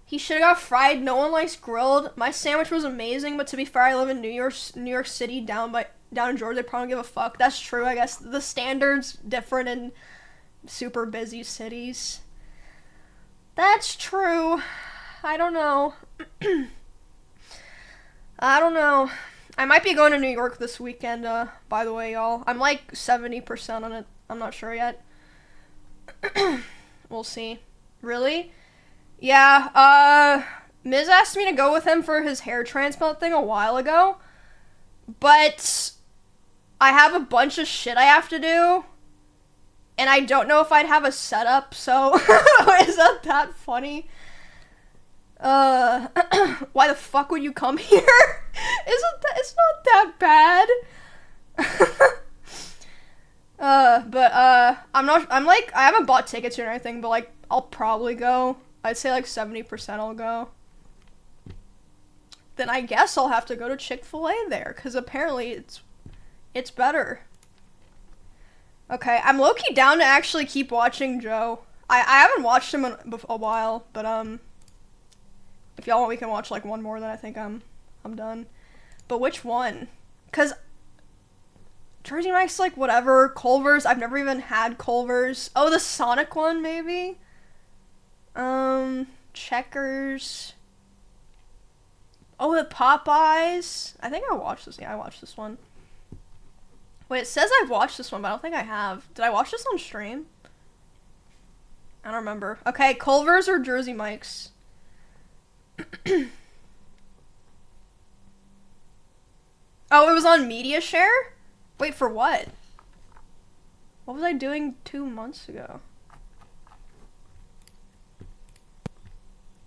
He should have got fried. No one likes grilled. My sandwich was amazing, but to be fair, I live in New York City, down in Georgia. They probably don't give a fuck. That's true. I guess the standards different in super busy cities. That's true. I don't know. I don't know. I might be going to New York this weekend, by the way, y'all. I'm like 70% on it. I'm not sure yet. We'll see. Really? Yeah, Miz asked me to go with him for his hair transplant thing a while ago. But I have a bunch of shit I have to do. And I don't know if I'd have a setup, so is that funny? Why the fuck would you come here? It's not that bad. I haven't bought tickets or anything, but like, I'll probably go. I'd say like 70% I'll go. Then I guess I'll have to go to Chick-fil-A there, because apparently it's better. Okay, I'm low-key down to actually keep watching Joe. I haven't watched him in a while, but if y'all want, we can watch like one more, then I think I'm done. But which one? Cause Jersey Mike's like whatever. Culver's, I've never even had Culver's. Oh, the Sonic one maybe. Checkers. Oh, the Popeyes. I think I watched this. Yeah, I watched this one. Wait, it says I've watched this one, but I don't think I have. Did I watch this on stream? I don't remember. Okay, Culver's or Jersey Mike's? Oh, it was on media share? Wait, for what? What was I doing 2 months ago?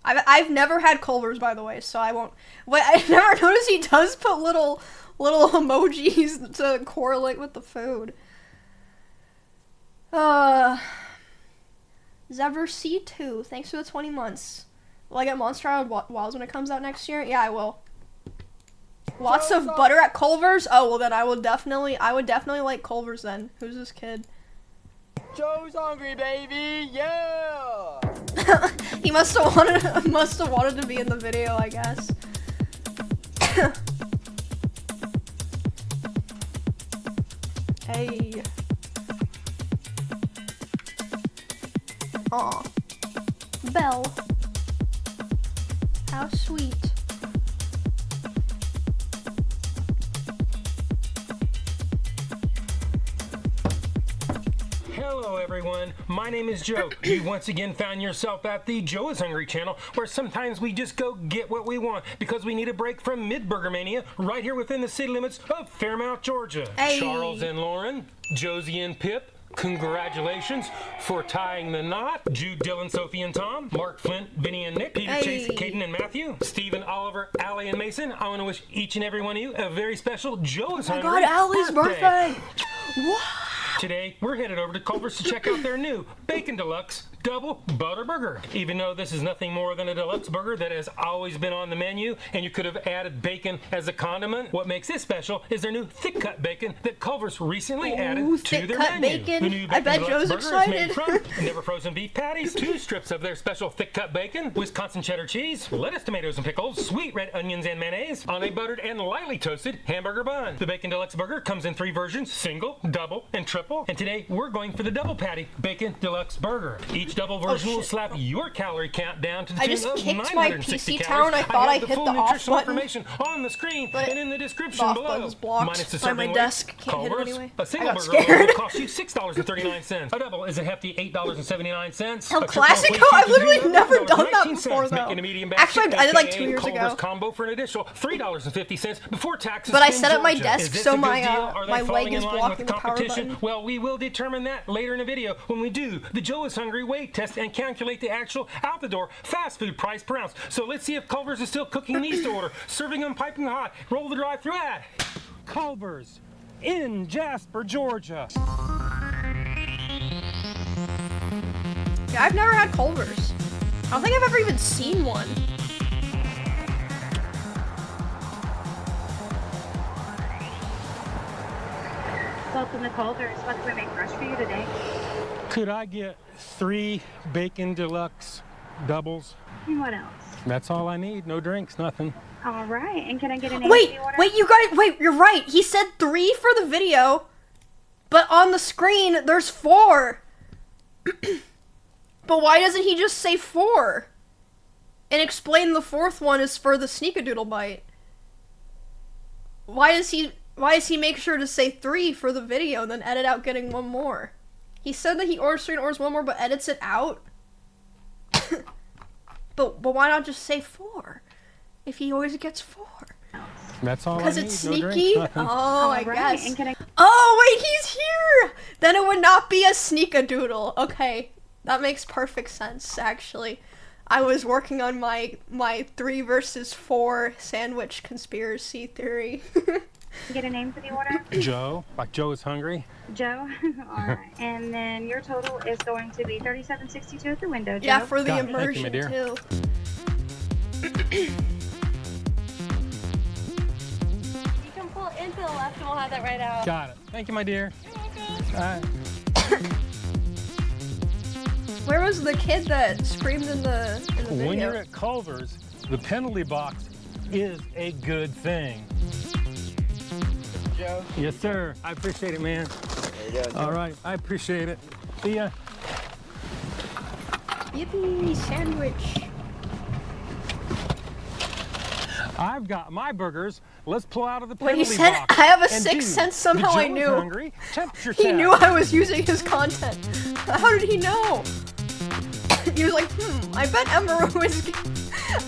I've never had Culver's, by the way, so I won't. Wait, I never noticed he does put little emojis to correlate with the food. Zever C2, thanks for the 20 months. Will I get Monster Island Wilds when it comes out next year? Yeah, I will. Lots of butter at Culver's? Oh, well then I would definitely like Culver's then. Who's this kid? Joe's hungry, baby. Yeah. He must have wanted to be in the video, I guess. Hey. Aw. Belle. How sweet. Hello everyone, my name is Joe. You once again found yourself at the Joe is Hungry channel, where sometimes we just go get what we want because we need a break from mid-burger mania right here within the city limits of Fairmount, Georgia. Hey. Charles and Lauren, Josie and Pip, congratulations for tying the knot. Jude, Dylan, Sophie, and Tom. Mark, Flint, Vinny, and Nick. Peter, Chase, Caden, and Matthew. Stephen, Oliver, Allie, and Mason. I want to wish each and every one of you a very special Joe is Hungry Oh my god, Allie's birthday! What? Today, we're headed over to Culver's to check out their new Bacon Deluxe Double Butter Burger. Even though this is nothing more than a deluxe burger that has always been on the menu, and you could have added bacon as a condiment, what makes this special is their new thick cut bacon that Culver's recently added to their menu. Bacon. The new I bet Bacon Joe's Deluxe excited. Burger is made from never frozen beef patties, 2 strips of their special thick cut bacon, Wisconsin cheddar cheese, lettuce, tomatoes, and pickles, sweet red onions and mayonnaise on a buttered and lightly toasted hamburger bun. The Bacon Deluxe Burger comes in 3 versions, single, double, and triple. And today we're going for the double patty Bacon Deluxe Burger. Each double version will slap your calorie count down to the I tune just of kicked my 960 PC calories. tower and I thought I have the hit full the off nutritional button. information on the screen But and in the description off below. button's blocked Minus the by my serving desk. weight. Can't hit it Culver's, anyway. a single I got burger scared. will cost you $6.39. A double is a hefty $8.79. El A triple Classico? equates I've to literally never done that $11.19, before, though. making a medium Actually, basket, I did like aka 2 years Culver's ago. combo for an additional $3.50 before taxes. But I in set up my Georgia. desk Is this so a good my, deal? Are they my falling leg in is line with blocking the power competition? button. Well, we will determine that later in the video when we do the Joe is Hungry weight test and calculate the actual out-the-door fast food price per ounce. So let's see if Culver's is still cooking these to order, serving them piping hot. Roll the drive-through ad. Culver's in Jasper, Georgia. Yeah, I've never had Culver's. I don't think I've ever even seen one. Welcome to Culver's. What can we make fresh for you today? Could I get 3 Bacon Deluxe doubles? And what else? That's all I need. No drinks, nothing. All right. And can I get an name Wait, for the order? wait, you guys, wait, you're right. He said 3 for the video, but on the screen, there's 4. But why doesn't he just say 4? And explain the 4th one is for the Sneakadoodle Bite? Why does he make sure to say 3 for the video and then edit out getting 1 more? He said that he orders 3 and orders 1 more, but edits it out? But why not just say 4? If he always gets 4. That's all I need. Because it's No sneaky? drinks, nothing. Oh, I All right, guess. and can I- Oh, wait, he's here! Then it would not be a Sneakadoodle. Okay, that makes perfect sense, actually. I was working on my 3 versus 4 sandwich conspiracy theory. Get a name for the order? Joe, like Joe is hungry. Joe? All right. And then your total is going to be $37.62 at the window, Joe. Yeah, for the Got it. Thank you, my immersion, dear. too. You can pull into the left and we'll have that right out. Got it. Thank you, my dear. All right. Where was the kid that screamed in the video? When you're at Culver's, the penalty box is a good thing. Joe. Yes, sir. I appreciate it, man. There you go. All right. I appreciate it. See ya. Yippee, sandwich. I've got my burgers. Let's pull out of the When penalty he said, box I have a and sixth do sense, the somehow I Joe is knew. Hungry temperature He test. knew I was using his content. How did he know? He was like, I bet Emiru is...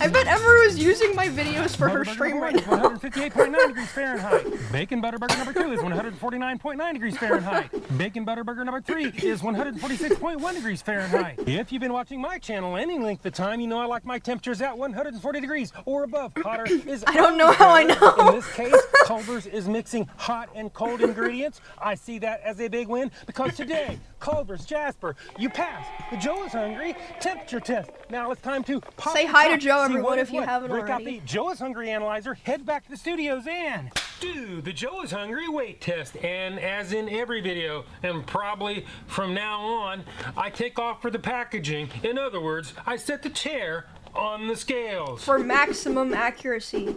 I bet Emiru is using my videos for her stream right now. 158.9 degrees Fahrenheit. Bacon butter burger number 2 is 149.9 degrees Fahrenheit. Bacon butter burger number 3 is 146.1 degrees Fahrenheit. If you've been watching my channel any length of time, you know I like my temperatures at 140 degrees or above. Hotter is I don't know how I know. In this case, Culver's is mixing hot and cold ingredients. I see that as a big win because today, Culver's, Jasper, you passed the Joe is Hungry temperature test. Now it's time to pop Say the hi to top, Joe, see everyone, what if is you what. haven't Break out already. the Joe is Hungry analyzer, head back to the studios and Do the Joe is Hungry weight test, and as in every video, and probably from now on, I take off for the packaging. In other words, I set the chair on the scales. For maximum accuracy.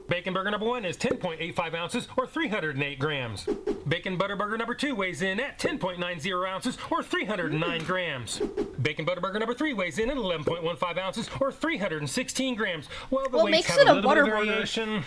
Bacon burger number 1 is 10.85 ounces or 308 grams. Bacon butter burger number 2 weighs in at 10.90 ounces or 309 grams. Bacon butter burger number 3 weighs in at 11.15 ounces or 316 grams. Well, the What weights makes have it a a little butter bit of burger? variation,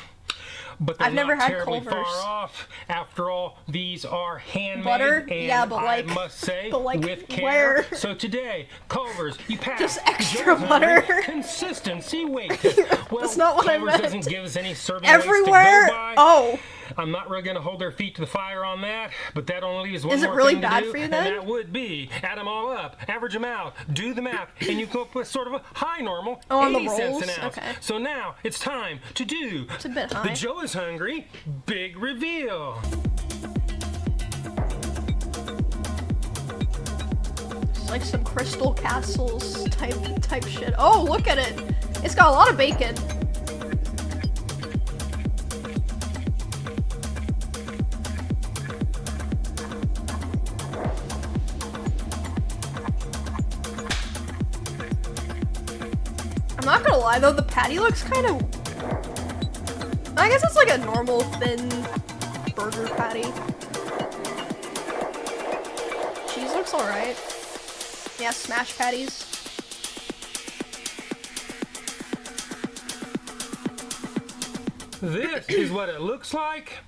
but they're I've never not had terribly Culver's. far off. After all, these are handmade, Butter? and Yeah, but like- I must say, but like with care. where? So today, Culver's, you pass Just the extra Joe is Hungry butter. consistency weight test. Well, That's not what I Culver's meant. doesn't give us any serving Everywhere? weights to go by. Oh. I'm not really going to hold their feet to the fire on that, but that only leaves one Is it more really thing to bad do, for you and then? that would be add them all up, average them out, do the math, and you come up with sort of a high normal, Oh, on the 80 cents rolls? an ounce. Okay. So now it's time to do It's a bit the high. Joe is Hungry big reveal. It's like some Crystal Castles type shit. Oh, look at it. It's got a lot of bacon. I'm not gonna lie though, the patty looks kind of... I guess it's like a normal thin burger patty. Cheese looks alright. Yeah, smash patties. This is what it looks like,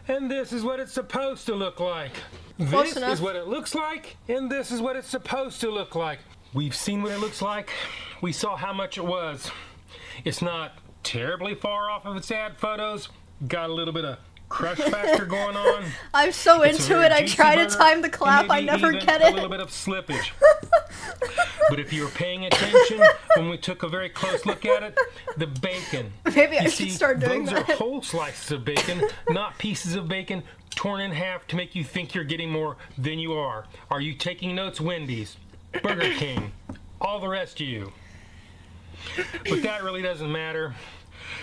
and this is what it's supposed to look like. Close This enough. is what it looks like, and this is what it's supposed to look like. We've seen what it looks like. We saw how much it was. It's not terribly far off of its ad photos. Got a little bit of crush factor going on. I'm so It's a into very it, I juicy try to burger, time the and clap, I maybe never even get a little it. bit of slippage. But if you were paying attention when we took a very close look at it, the bacon. Maybe I You should see, start doing those that. are whole slices of bacon, not pieces of bacon torn in half to make you think you're getting more than you are. Are you taking notes, Wendy's, Burger King, all the rest of you? But that really doesn't matter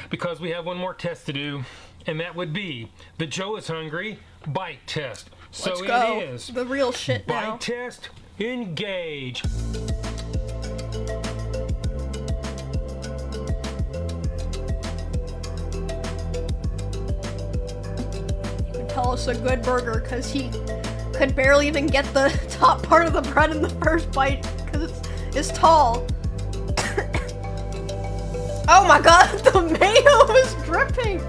because we have one more test to do, and that would be the Joe is Hungry bite test. So Let's go. it is. The real shit Bite now. test, engage. You can tell it's a good burger because he could barely even get the top part of the bread in the first bite because it's tall. Oh my god, the mayo is dripping!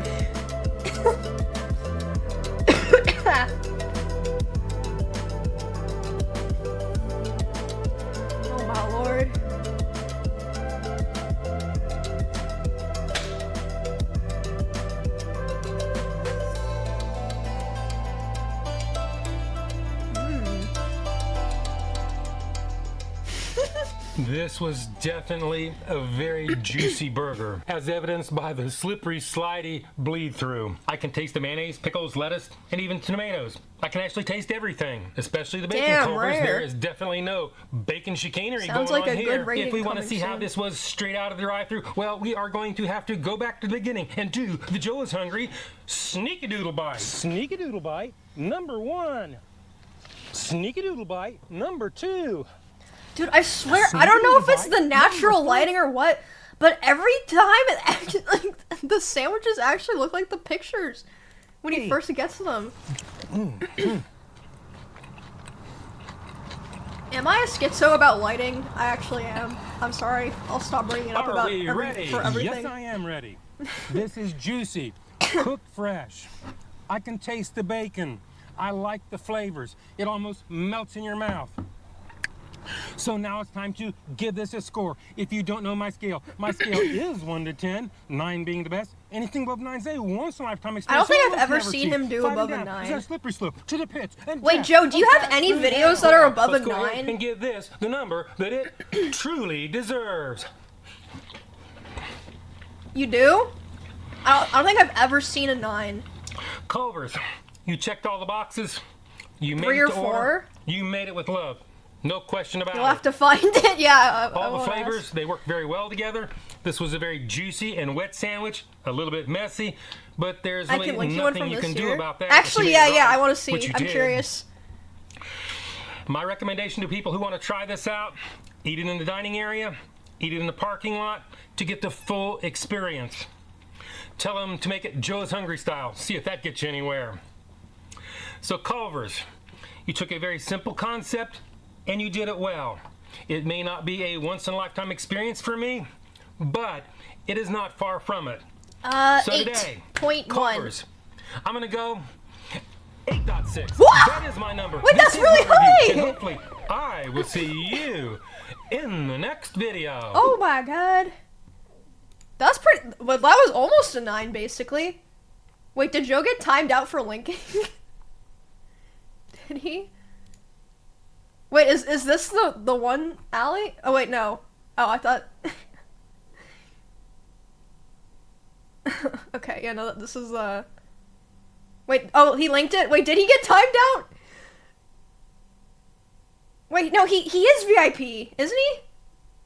Oh my lord. This was definitely a very juicy burger, as evidenced by the slippery, slidey bleed through. I can taste the mayonnaise, pickles, lettuce, and even tomatoes. I can actually taste everything, especially the bacon. Damn, Culvers. rare. There is definitely no bacon chicanery Sounds going like on a here. good rating If we want to coming see how soon. this was straight out of the drive-thru, well, we are going to have to go back to the beginning and do the Joe is Hungry sneak-a-doodle bite. Sneak-a-doodle bite number 1. Sneak-a-doodle bite number 2. Dude, I swear, I don't know if it's the natural lighting or what, but every time it actually, like, the sandwiches actually look like the pictures when he first gets them. Am I a schizo about lighting? I actually am. I'm sorry. I'll stop bringing it up Are about we ready? for everything. Yes, I am ready. This is juicy, cooked fresh. I can taste the bacon. I like the flavors. It almost melts in your mouth. So now it's time to give this a score. If you don't know my scale is 1 to 10, 9 being the best. Anything above 9 is a once-in-a-lifetime experience. I don't think I've ever seen him do above a 9. Is that slippery slope to the pits? And wait, Joe, do you have any videos that are above a 9? Let's go ahead and give this the number that it truly deserves. You do? I don't think I've ever seen a 9. Culver's, you checked all the boxes. You made 3 it or to 4? order. You made it with love. No question about it. You'll have to find it, yeah. All the flavors, they work very well together. This was a very juicy and wet sandwich, a little bit messy, but there's really nothing you can do about that. Actually, yeah, I want to see. I'm curious. My recommendation to people who want to try this out, eat it in the dining area, eat it in the parking lot to get the full experience. Tell them to make it Joe's Hungry style. See if that gets you anywhere. So Culver's, you took a very simple concept and you did it well. It may not be a once-in-a-lifetime experience for me, but it is not far from it. So today, 8.1. Culver's, I'm gonna go 8.6. What? That is my number. Wait, that's really high! And hopefully, I will see you in the next video. Oh my god. That's pretty. Well, that was almost a 9, basically. Wait, did Joe get timed out for linking? Did he? Wait, is this the one, Allie? Oh wait, no. Oh, I thought. Okay, yeah, no, this is Wait, oh, he linked it? Wait, did he get timed out? Wait, no, he is VIP, isn't he?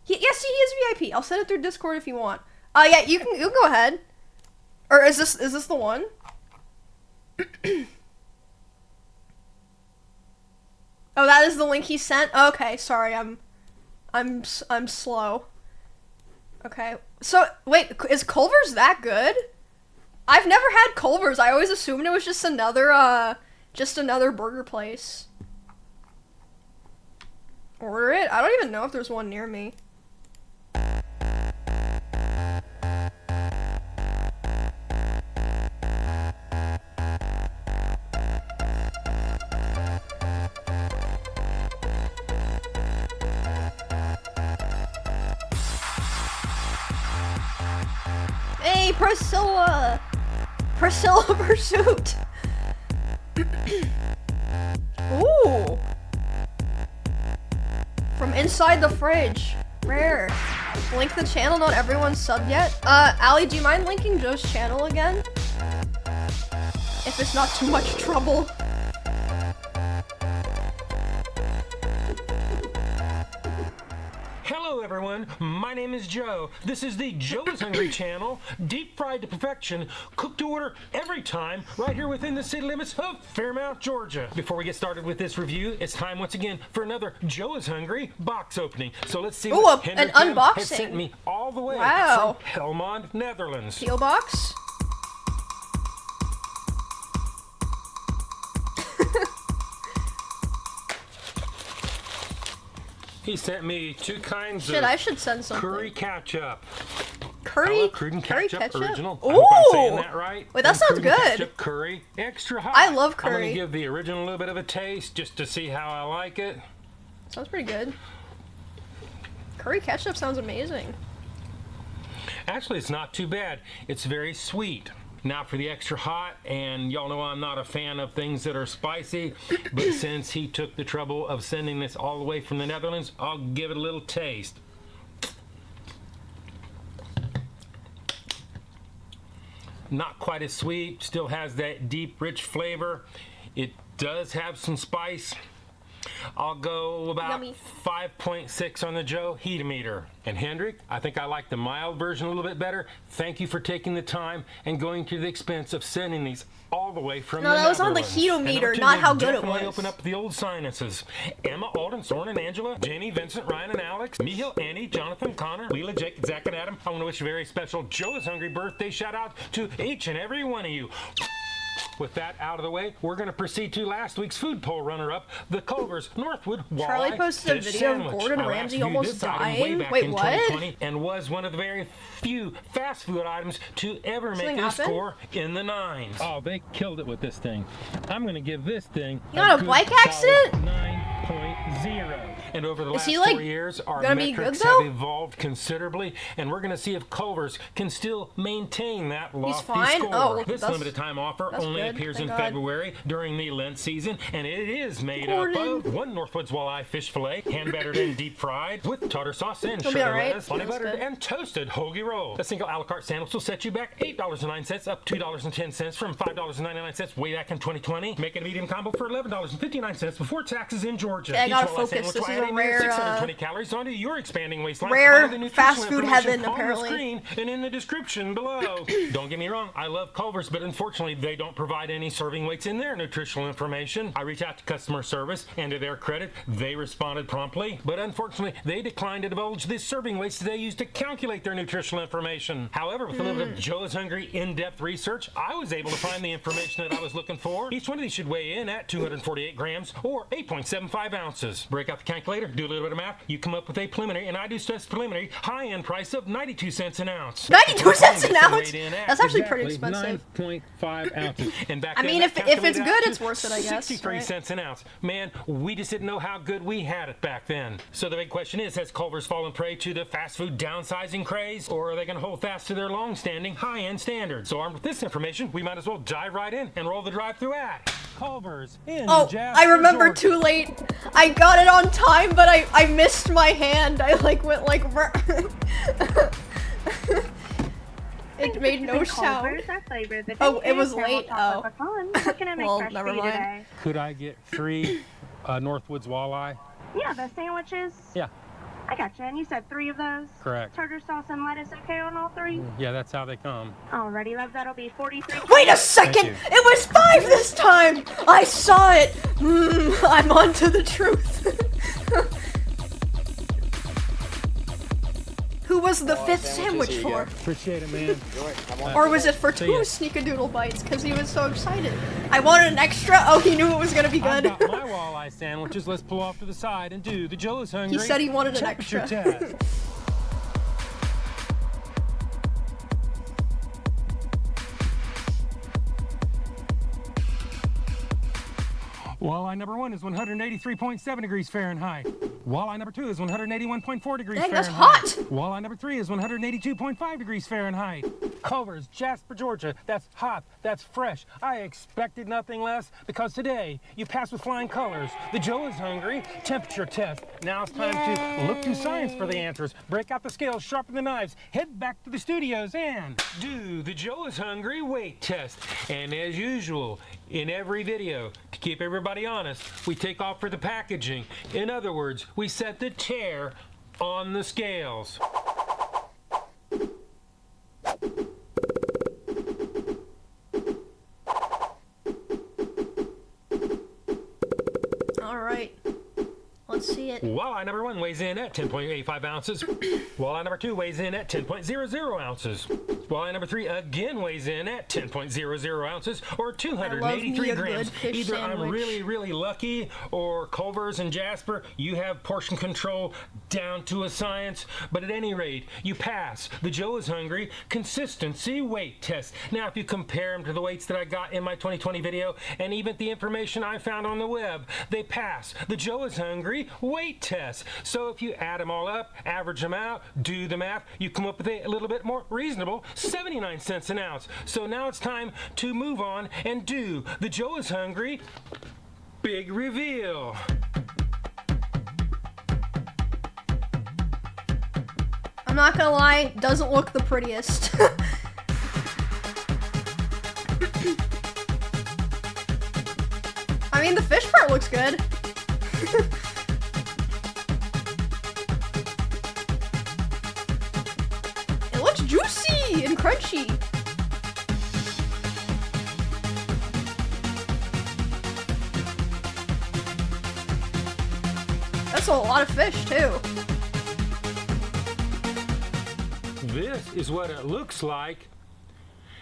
Yes, he is VIP. I'll send it through Discord if you want. Yeah, you can go ahead. Or is this the one? Oh, that is the link he sent? Okay, sorry, I'm slow. Okay. So, wait, is Culver's that good? I've never had Culver's. I always assumed it was just another burger place. Order it? I don't even know if there's one near me. Hey, Priscilla! Priscilla Pursuit! Ooh! From inside the fridge. Rare. Link the channel, not everyone's subbed yet. Allie, do you mind linking Joe's channel again? If it's not too much trouble. Hello everyone, my name is Joe. This is the Joe's Hungry channel, deep fried to perfection, cooked to order every time, right here within the city limits of Fairmount, Georgia. Before we get started with this review, it's time once again for another Joe's Hungry box opening. So let's see what an Henry unboxing has sent me all the way from Helmond, Netherlands. Peel box? He sent me 2 kinds I should send something. curry ketchup. Curry ketchup original. Ooh! I hope I'm saying that right. Wait, that sounds good. Ketchup curry extra hot. I love curry. I'm gonna give the original a little bit of a taste just to see how I like it. Sounds pretty good. Curry ketchup sounds amazing. Actually, it's not too bad. It's very sweet. Now for the extra hot, and y'all know I'm not a fan of things that are spicy, but since he took the trouble of sending this all the way from the Netherlands, I'll give it a little taste. Not quite as sweet, still has that deep, rich flavor. It does have some spice. I'll go about 5.6 on the Joe heat meter. And Hendrik, I think I like the mild version a little bit better. Thank you for taking the time and going to the expense of sending these all the way from the Netherlands. No, that was on the heatometer, not how good it was. Open up the old sinuses. Emma, Alden, Soren, and Angela, Jenny, Vincent, Ryan, and Alex, Mihil, Annie, Jonathan, Connor, Leela, Jake, Zach, and Adam. I want to wish a very special Joe's Hungry birthday shout out to each and every one of you. With that out of the way, we're going to proceed to last week's food poll runner-up, the Culver's Northwood Walleye Charlie posted a Fish video of Sandwich. Gordon I last Ramsay viewed almost this item dying. way back Wait, in what? 2020 and was one of the very few fast food items to ever Something make a happened? score in the 9s. Oh, they killed it with this thing. I'm gonna give this thing You got a good bike solid accident? 9.0. And over the Is last he, like, 4 years, our gonna be metrics good, though? have evolved considerably, and we're going to see if Culver's can still maintain that lofty fine? score. Oh, This that's- limited time offer that's only good. appears Thank in God. February during the Lent season, and it is made Gordon. up of 1 Northwoods Walleye fish fillet, hand-battered and deep-fried, with tartar sauce and It'll be shredded alright. lettuce, honey That's buttered good. and toasted hoagie roll. A single a la carte sandwich will set you back $8.09, up $2.10 from $5.99 way back in 2020. Make it a medium combo for $11.59 before taxes in Georgia. Okay, I Each gotta walleye focus. sandwich This will is add a mere rare, 620 calories onto your expanding waistline. rare Follow the nutritional fast food information heaven, on apparently. the screen and in the description below. Don't get me wrong, I love Culver's, but unfortunately they don't provide any serving weights in their nutritional information. I reached out to customer service, and to their credit, they responded promptly, but unfortunately they declined to divulge the serving weights they use to calculate their nutritional information. However, with a little bit of Joe's Hungry in-depth research, I was able to find the information that I was looking for. Each one of these should weigh in at 248 grams or 8.75 ounces. Break out the calculator, do a little bit of math, you come up with a preliminary, and I do stress preliminary, high-end price of 92 cents an ounce. 92 cents an ounce? Weighed in at That's actually pretty expensive. 9.5 ounces. And back I then, mean, that if it's calculated good, out to it's worth it, I guess, 63 right? cents an ounce. Man, we just didn't know how good we had it back then. So the big question is, has Culver's fallen prey to the fast food downsizing craze, or are they going to hold fast to their long-standing high-end standards? So armed with this information, we might as well dive right in and roll the drive-through ad. Culver's in Oh, Jasper, I remember Georgia. too late. I got it on time, but I missed my hand. I like went like it made no sound. Oh, it was late. Oh. What can I make Well, fresh never for you mind. today? Could I get 3 Northwoods walleye? Yeah, the sandwiches. Yeah, I gotcha. And you said 3 of those? correct. Tartar sauce and lettuce okay on all 3? Yeah, that's how they come. Alrighty, love. That'll be 43. Wait a second! you. It was 5 this time! I saw it! I'm on to the truth. Who was the 5th sandwich here you for? go. Appreciate it, man. Or was it for See 2 ya. sneakadoodle bites? Because he was so excited. I wanted an extra. Oh, he knew it was gonna be I've good. got my walleye sandwiches. Let's pull off to the side and do the Joe's Hungry. He said he wanted an temperature extra. test. Walleye number 1 is 183.7 degrees Fahrenheit. Walleye number 2 is 181.4 degrees Dang, Fahrenheit. that's hot! Walleye number 3 is 182.5 degrees Fahrenheit. Culver's, Jasper, Georgia. That's hot. That's fresh. I expected nothing less because today you passed with flying colors. The Joe is Hungry temperature test. Now it's time to look to science for the answers. Break out the scales, sharpen the knives, head back to the studios, and Do the Joe is Hungry weight test. And as usual, in every video, to keep everybody honest, we take off for the packaging. In other words, we set the tear on the scales. All right. Let's see it. Walleye number 1 weighs in at 10.85 ounces. Walleye number 2 weighs in at 10.00 ounces. Walleye number 3 again weighs in at 10.00 ounces, or I love 283 me a grams. good fish Either I'm sandwich. really, really lucky, or Culver's and Jasper, you have portion control down to a science. But at any rate, you pass the Joe is Hungry consistency weight test. Now, if you compare them to the weights that I got in my 2020 video, and even the information I found on the web, they pass the Joe is Hungry weight test. So if you add them all up, average them out, do the math, you come up with a little bit more reasonable 79 cents an ounce. So now it's time to move on and do the Joe is Hungry big reveal. I'm not gonna lie, doesn't look the prettiest. I mean, the fish part looks good. It looks juicy and crunchy. That's a lot of fish, too. This is what it looks like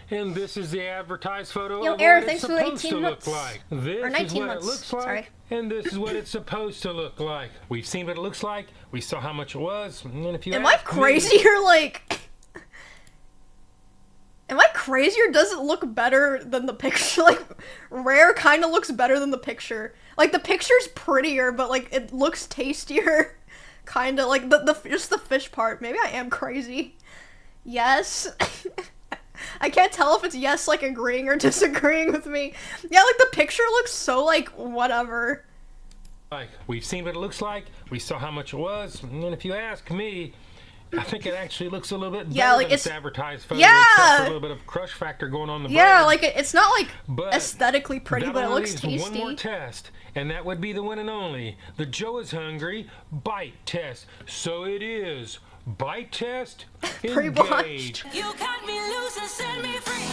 And this is the advertised photo Yo, of Eric, what it's thanks for the supposed 18 to look months. like. This Or 19 is what months. it looks like, Sorry. and this is what it's supposed to look like. We've seen what it looks like. We saw how much it was. And if you Am I ask me- crazy or like... Am I crazy or does it look better than the picture? Like, Rare kind of looks better than the picture. Like, the picture's prettier, but like, it looks tastier. Kind of, like, just the fish part. Maybe I am crazy. Yes. I can't tell if it's yes, like, agreeing or disagreeing with me. Yeah, like, the picture looks so, like, whatever. Like, we've seen what it looks like. We saw how much it was. And if you ask me, I think it actually looks a little bit better like than it's advertised photo. Yeah. Except for a little bit of crush factor going on the Yeah, bread. like it's not like But aesthetically pretty, that but it only looks leaves tasty. one more test, and that would be the one and only. The Joe is hungry bite test. So it is. Bite test. Engage. You cut me loose and set me free.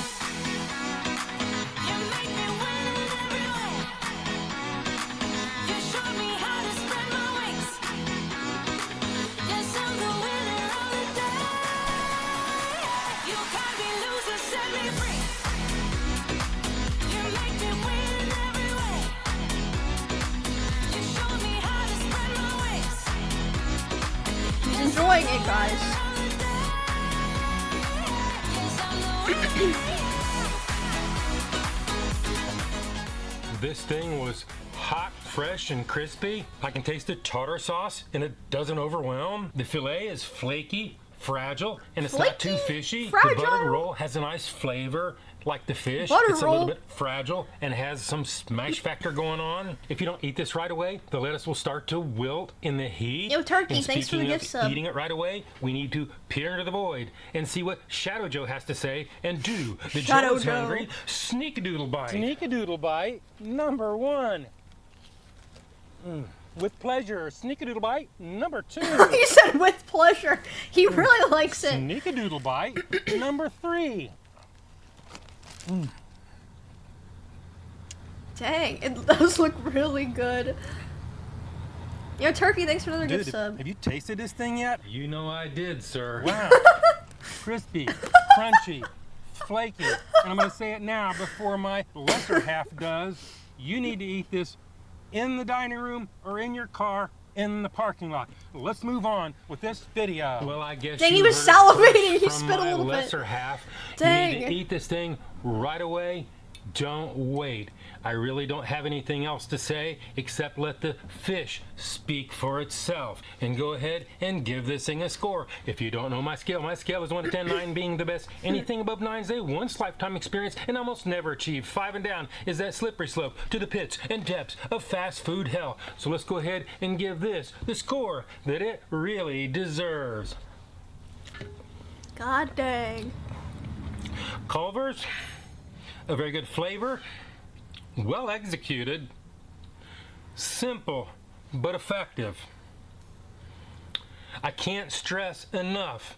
You make me win in every way. You showed me how to spread my wings. Yes, I'm the winner of the day. You cut me loose and set me free. You make me win in every way. You showed me how to spread my wings. He's enjoying it, guys. This thing was hot, fresh, and crispy. I can taste the tartar sauce, and it doesn't overwhelm. The filet is flaky, fragile, and it's not too fishy. Fragile. The buttered roll has a nice flavor, like the fish. Butter it's a roll. little bit fragile and has some smash factor going on. If you don't eat this right away, the lettuce will start to wilt in the heat. Yo, Turkey, And thanks for the speaking gift of sub. eating it right away, we need to peer into the void and see what Shadow Joe has to say and do. The Shadow Joe's Joe. hungry sneak-a-doodle bite. Sneak-a-doodle bite number 1. With pleasure. Sneak-a-doodle bite number 2. He said with pleasure. He really likes it. Sneak-a-doodle bite number 3. Dang, it does look really good. Yo, Turkey, thanks for another Dude, gift sub. have you tasted this thing yet? You know I did, sir. Wow. Crispy, crunchy, flaky. And I'm going to say it now before my lesser half does. You need to eat this in the dining room or in your car in the parking lot. Let's move on with this video. Well, I guess Dang, you he was heard it salivating. first He from spit a my little bit. lesser half. Dang. You need to eat this thing right away. Don't wait. I really don't have anything else to say except let the fish speak for itself. And go ahead and give this thing a score. If you don't know my scale is 1 to 10, 9 being the best. Anything above 9 is a once lifetime experience and almost never achieved. 5 and down is that slippery slope to the pits and depths of fast food hell. So let's go ahead and give this the score that it really deserves. God dang. Culver's, a very good flavor, well executed, simple but effective. I can't stress enough,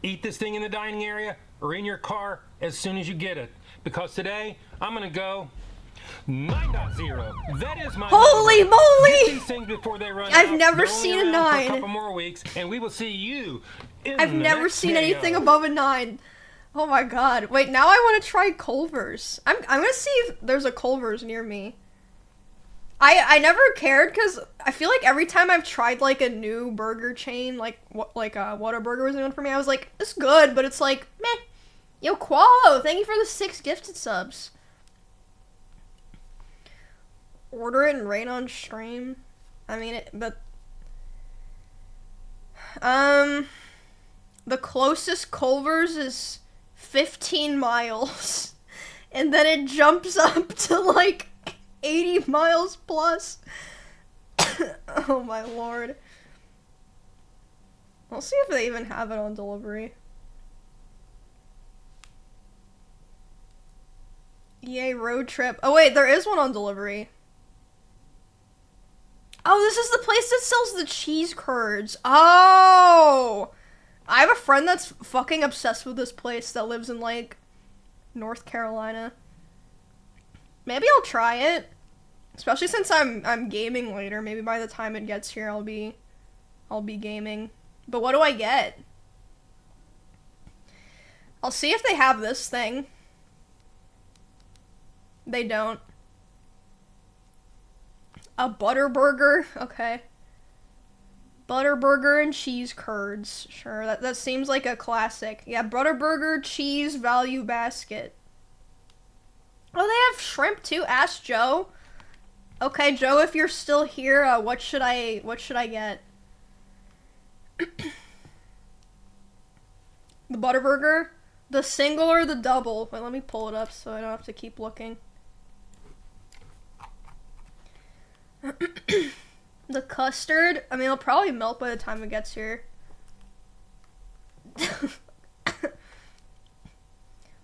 eat this thing in the dining area or in your car as soon as you get it, because today I'm gonna go 9.0. That is my Holy number. moly! Get these things before they run I've out. never They're only seen a around for 9. a couple more weeks, and we will see you in I've the never next seen video. anything above a 9. Oh my god. Wait, now I want to try Culver's. I'm gonna see if there's a Culver's near me. I never cared because I feel like every time I've tried like a new burger chain, like Whataburger was known for me, I was like, it's good, but it's like, meh. Yo, Qualo, thank you for the 6 gifted subs. Order it and rate on stream. I mean, the closest Culver's is 15 miles. And then it jumps up to like 80 miles plus. Oh my lord. I'll see if they even have it on delivery. Yay, road trip. Oh wait, there is one on delivery. Oh, this is the place that sells the cheese curds. Oh! I have a friend that's fucking obsessed with this place that lives in, like, North Carolina. Maybe I'll try it. Especially since I'm gaming later. Maybe by the time it gets here, I'll be gaming. But what do I get? I'll see if they have this thing. They don't. A butter burger? Okay. Butter burger and cheese curds. Sure, that seems like a classic. Yeah, butter burger, cheese, value basket. Oh, they have shrimp too? Ask Joe. Okay, Joe, if you're still here, what should I get? The butter burger? The single or the double? Wait, let me pull it up so I don't have to keep looking. The custard? I mean, it'll probably melt by the time it gets here.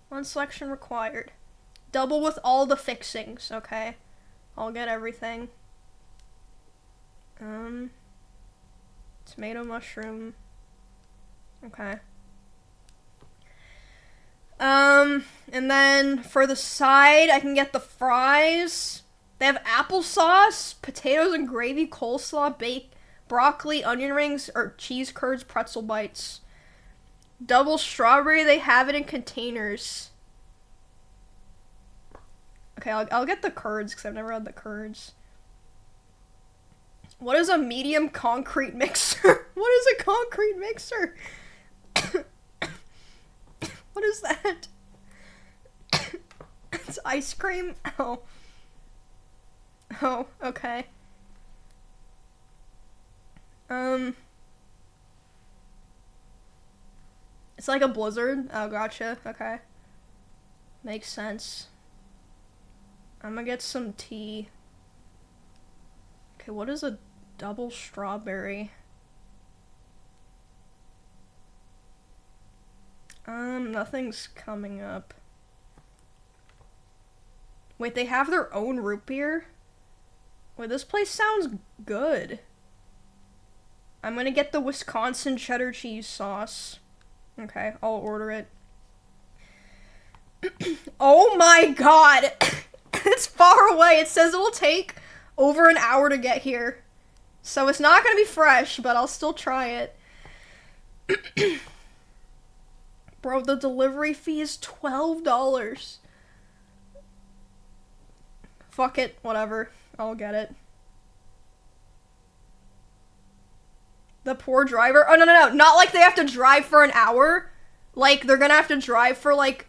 One selection required. Double with all the fixings, okay. I'll get everything. Tomato, mushroom. Okay. And then for the side, I can get the fries. They have applesauce, potatoes and gravy, coleslaw, baked broccoli, onion rings, or cheese curds, pretzel bites. Double strawberry, they have it in containers. Okay, I'll get the curds, because I've never had the curds. What is a medium concrete mixer? What is a concrete mixer? What is that? It's ice cream? Oh. Oh, okay. It's like a blizzard? Oh, gotcha. Okay. Makes sense. I'm gonna get some tea. Okay, what is a double strawberry? Nothing's coming up. Wait, they have their own root beer? Wait, this place sounds good. I'm gonna get the Wisconsin cheddar cheese sauce. Okay, I'll order it. Oh my god! It's far away. It says it will take over an hour to get here. So it's not gonna be fresh, but I'll still try it. Bro, the delivery fee is $12. Fuck it, whatever. I'll get it. The poor driver. Oh, no. Not like they have to drive for an hour. Like, they're gonna have to drive for, like,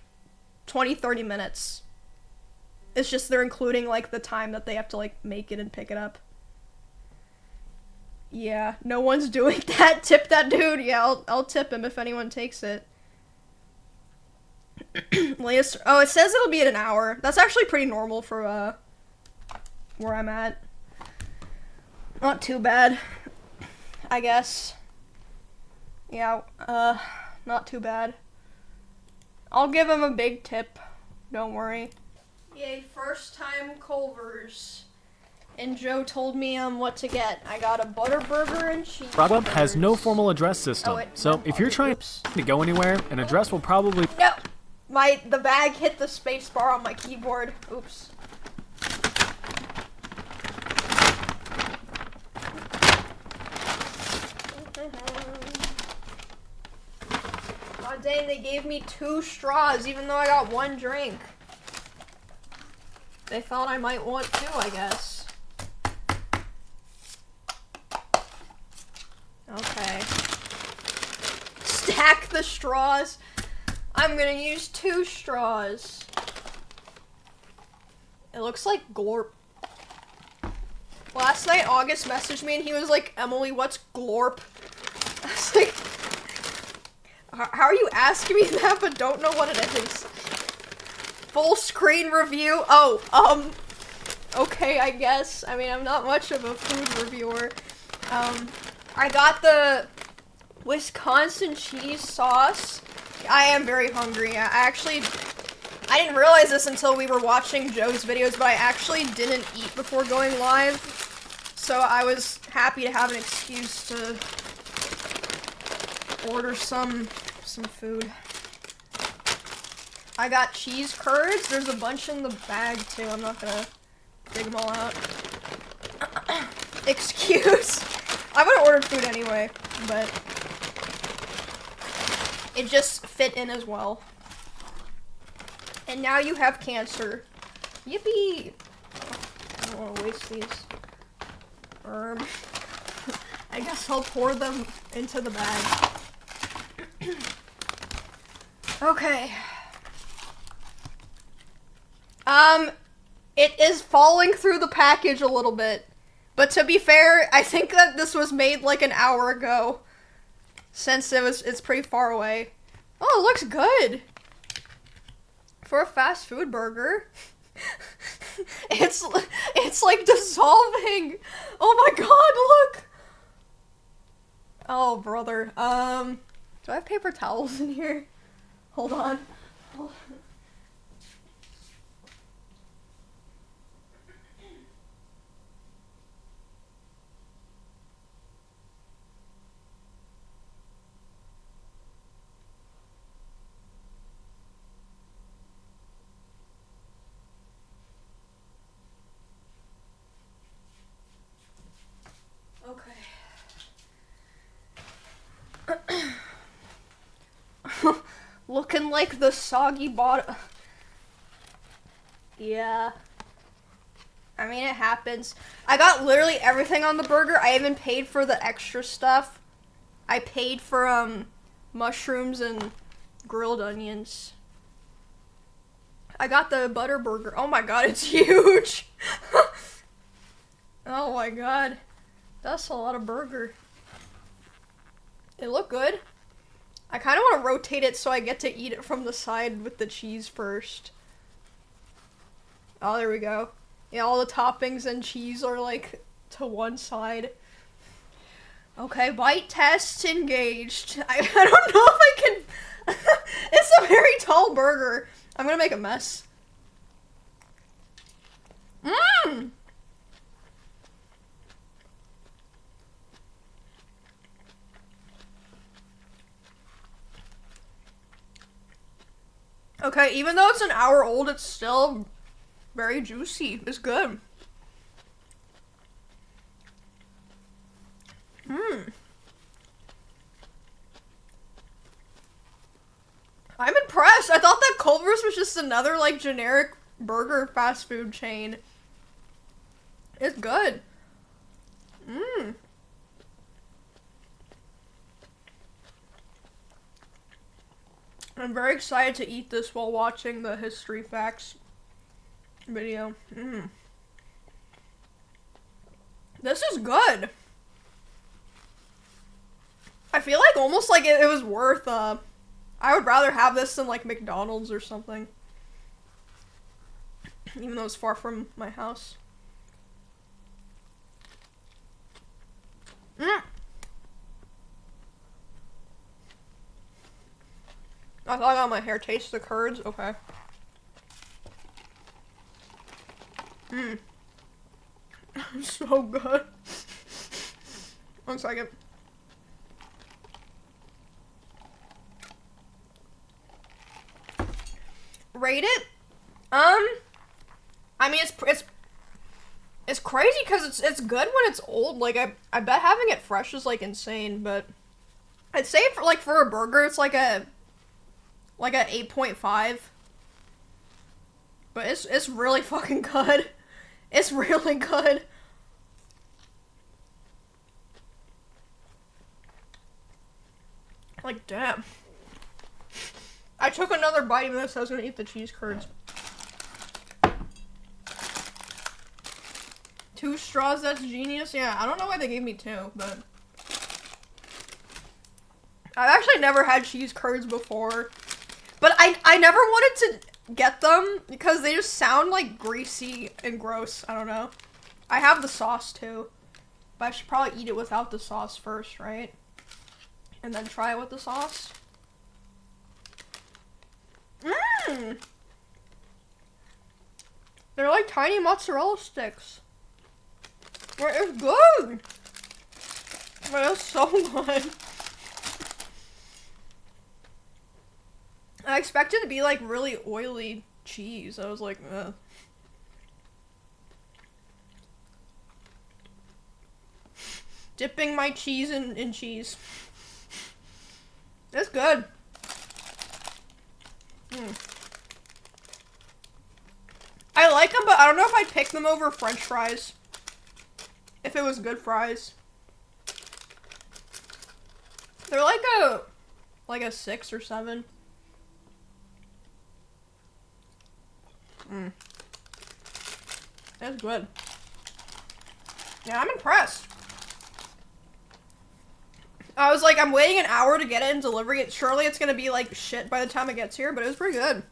20-30 minutes. It's just they're including, like, the time that they have to, like, make it and pick it up. Yeah, no one's doing that. Tip that dude. Yeah, I'll tip him if anyone takes it. Oh, it says it'll be at an hour. That's actually pretty normal for, where I'm at. Not too bad, I guess. Yeah, not too bad. I'll give him a big tip. Don't worry. Yay, first time Culvers. And Joe told me what to get. I got a butter burger and cheese. Grubhub has no formal address system, so if you're trying to go anywhere, an address will probably... No! The bag hit the space bar on my keyboard. Oops. God dang, they gave me 2 straws even though I got 1 drink. They thought I might want 2, I guess. Okay. Stack the straws. I'm gonna use 2 straws. It looks like glorp. Last night, August messaged me and he was like, Emily, what's glorp? I was like, how are you asking me that but don't know what it is? Full screen review? Oh, okay, I guess. I mean, I'm not much of a food reviewer. I got the Wisconsin cheese sauce. I am very hungry. I didn't realize this until we were watching Joe's videos, but I actually didn't eat before going live. So I was happy to have an excuse to order some food. I got cheese curds. There's a bunch in the bag too. I'm not gonna dig them all out. Excuse. I would have ordered food anyway, but it just fit in as well. And now you have cancer. Yippee! I don't want to waste these. I guess I'll pour them into the bag. Okay. It is falling through the package a little bit. But to be fair, I think that this was made like an hour ago. Since it's pretty far away. Oh, it looks good. For a fast food burger. It's like dissolving. Oh my god, look. Oh, brother. Do I have paper towels in here? Hold on. Looking like the soggy bottom. Yeah. I mean, it happens. I got literally everything on the burger. I even paid for the extra stuff. I paid for, mushrooms and grilled onions. I got the butter burger. Oh my god, it's huge! Oh my god. That's a lot of burger. It looked good. I kind of want to rotate it so I get to eat it from the side with the cheese first. Oh, there we go. Yeah, all the toppings and cheese are like to one side. Okay, bite test engaged. I don't know if I can... It's a very tall burger. I'm gonna make a mess. Mmm! Okay, even though it's an hour old, it's still very juicy. It's good. Mmm. I'm impressed. I thought that Culver's was just another, like, generic burger fast food chain. It's good. Mmm. I'm very excited to eat this while watching the history facts video. Mmm. This is good. I feel like almost like it was worth, I would rather have this than like McDonald's or something. Even though it's far from my house. Mmm. I thought I got my hair taste the curds. Okay. Mmm. So good. One second. Rate it? I mean, it's crazy because it's good when it's old. Like, I bet having it fresh is, like, insane, but I'd say for a burger, it's like a 8.5. But it's really fucking good. It's really good. Like, damn. I took another bite of this. I was gonna eat the cheese curds. 2 straws, that's genius. Yeah, I don't know why they gave me 2, but I've actually never had cheese curds before. But I never wanted to get them because they just sound like greasy and gross. I don't know. I have the sauce too, but I should probably eat it without the sauce first, right? And then try it with the sauce. Mmm! They're like tiny mozzarella sticks. But it's good! But it's so good. I expected it to be like really oily cheese. I was like, ugh. Dipping my cheese in cheese. It's good. I like them, but I don't know if I'd pick them over French fries. If it was good fries. They're like a 6 or 7. That's good. Yeah, I'm impressed. I was like, I'm waiting an hour to get it and delivering it. Surely it's gonna be like shit by the time it gets here, but it was pretty good.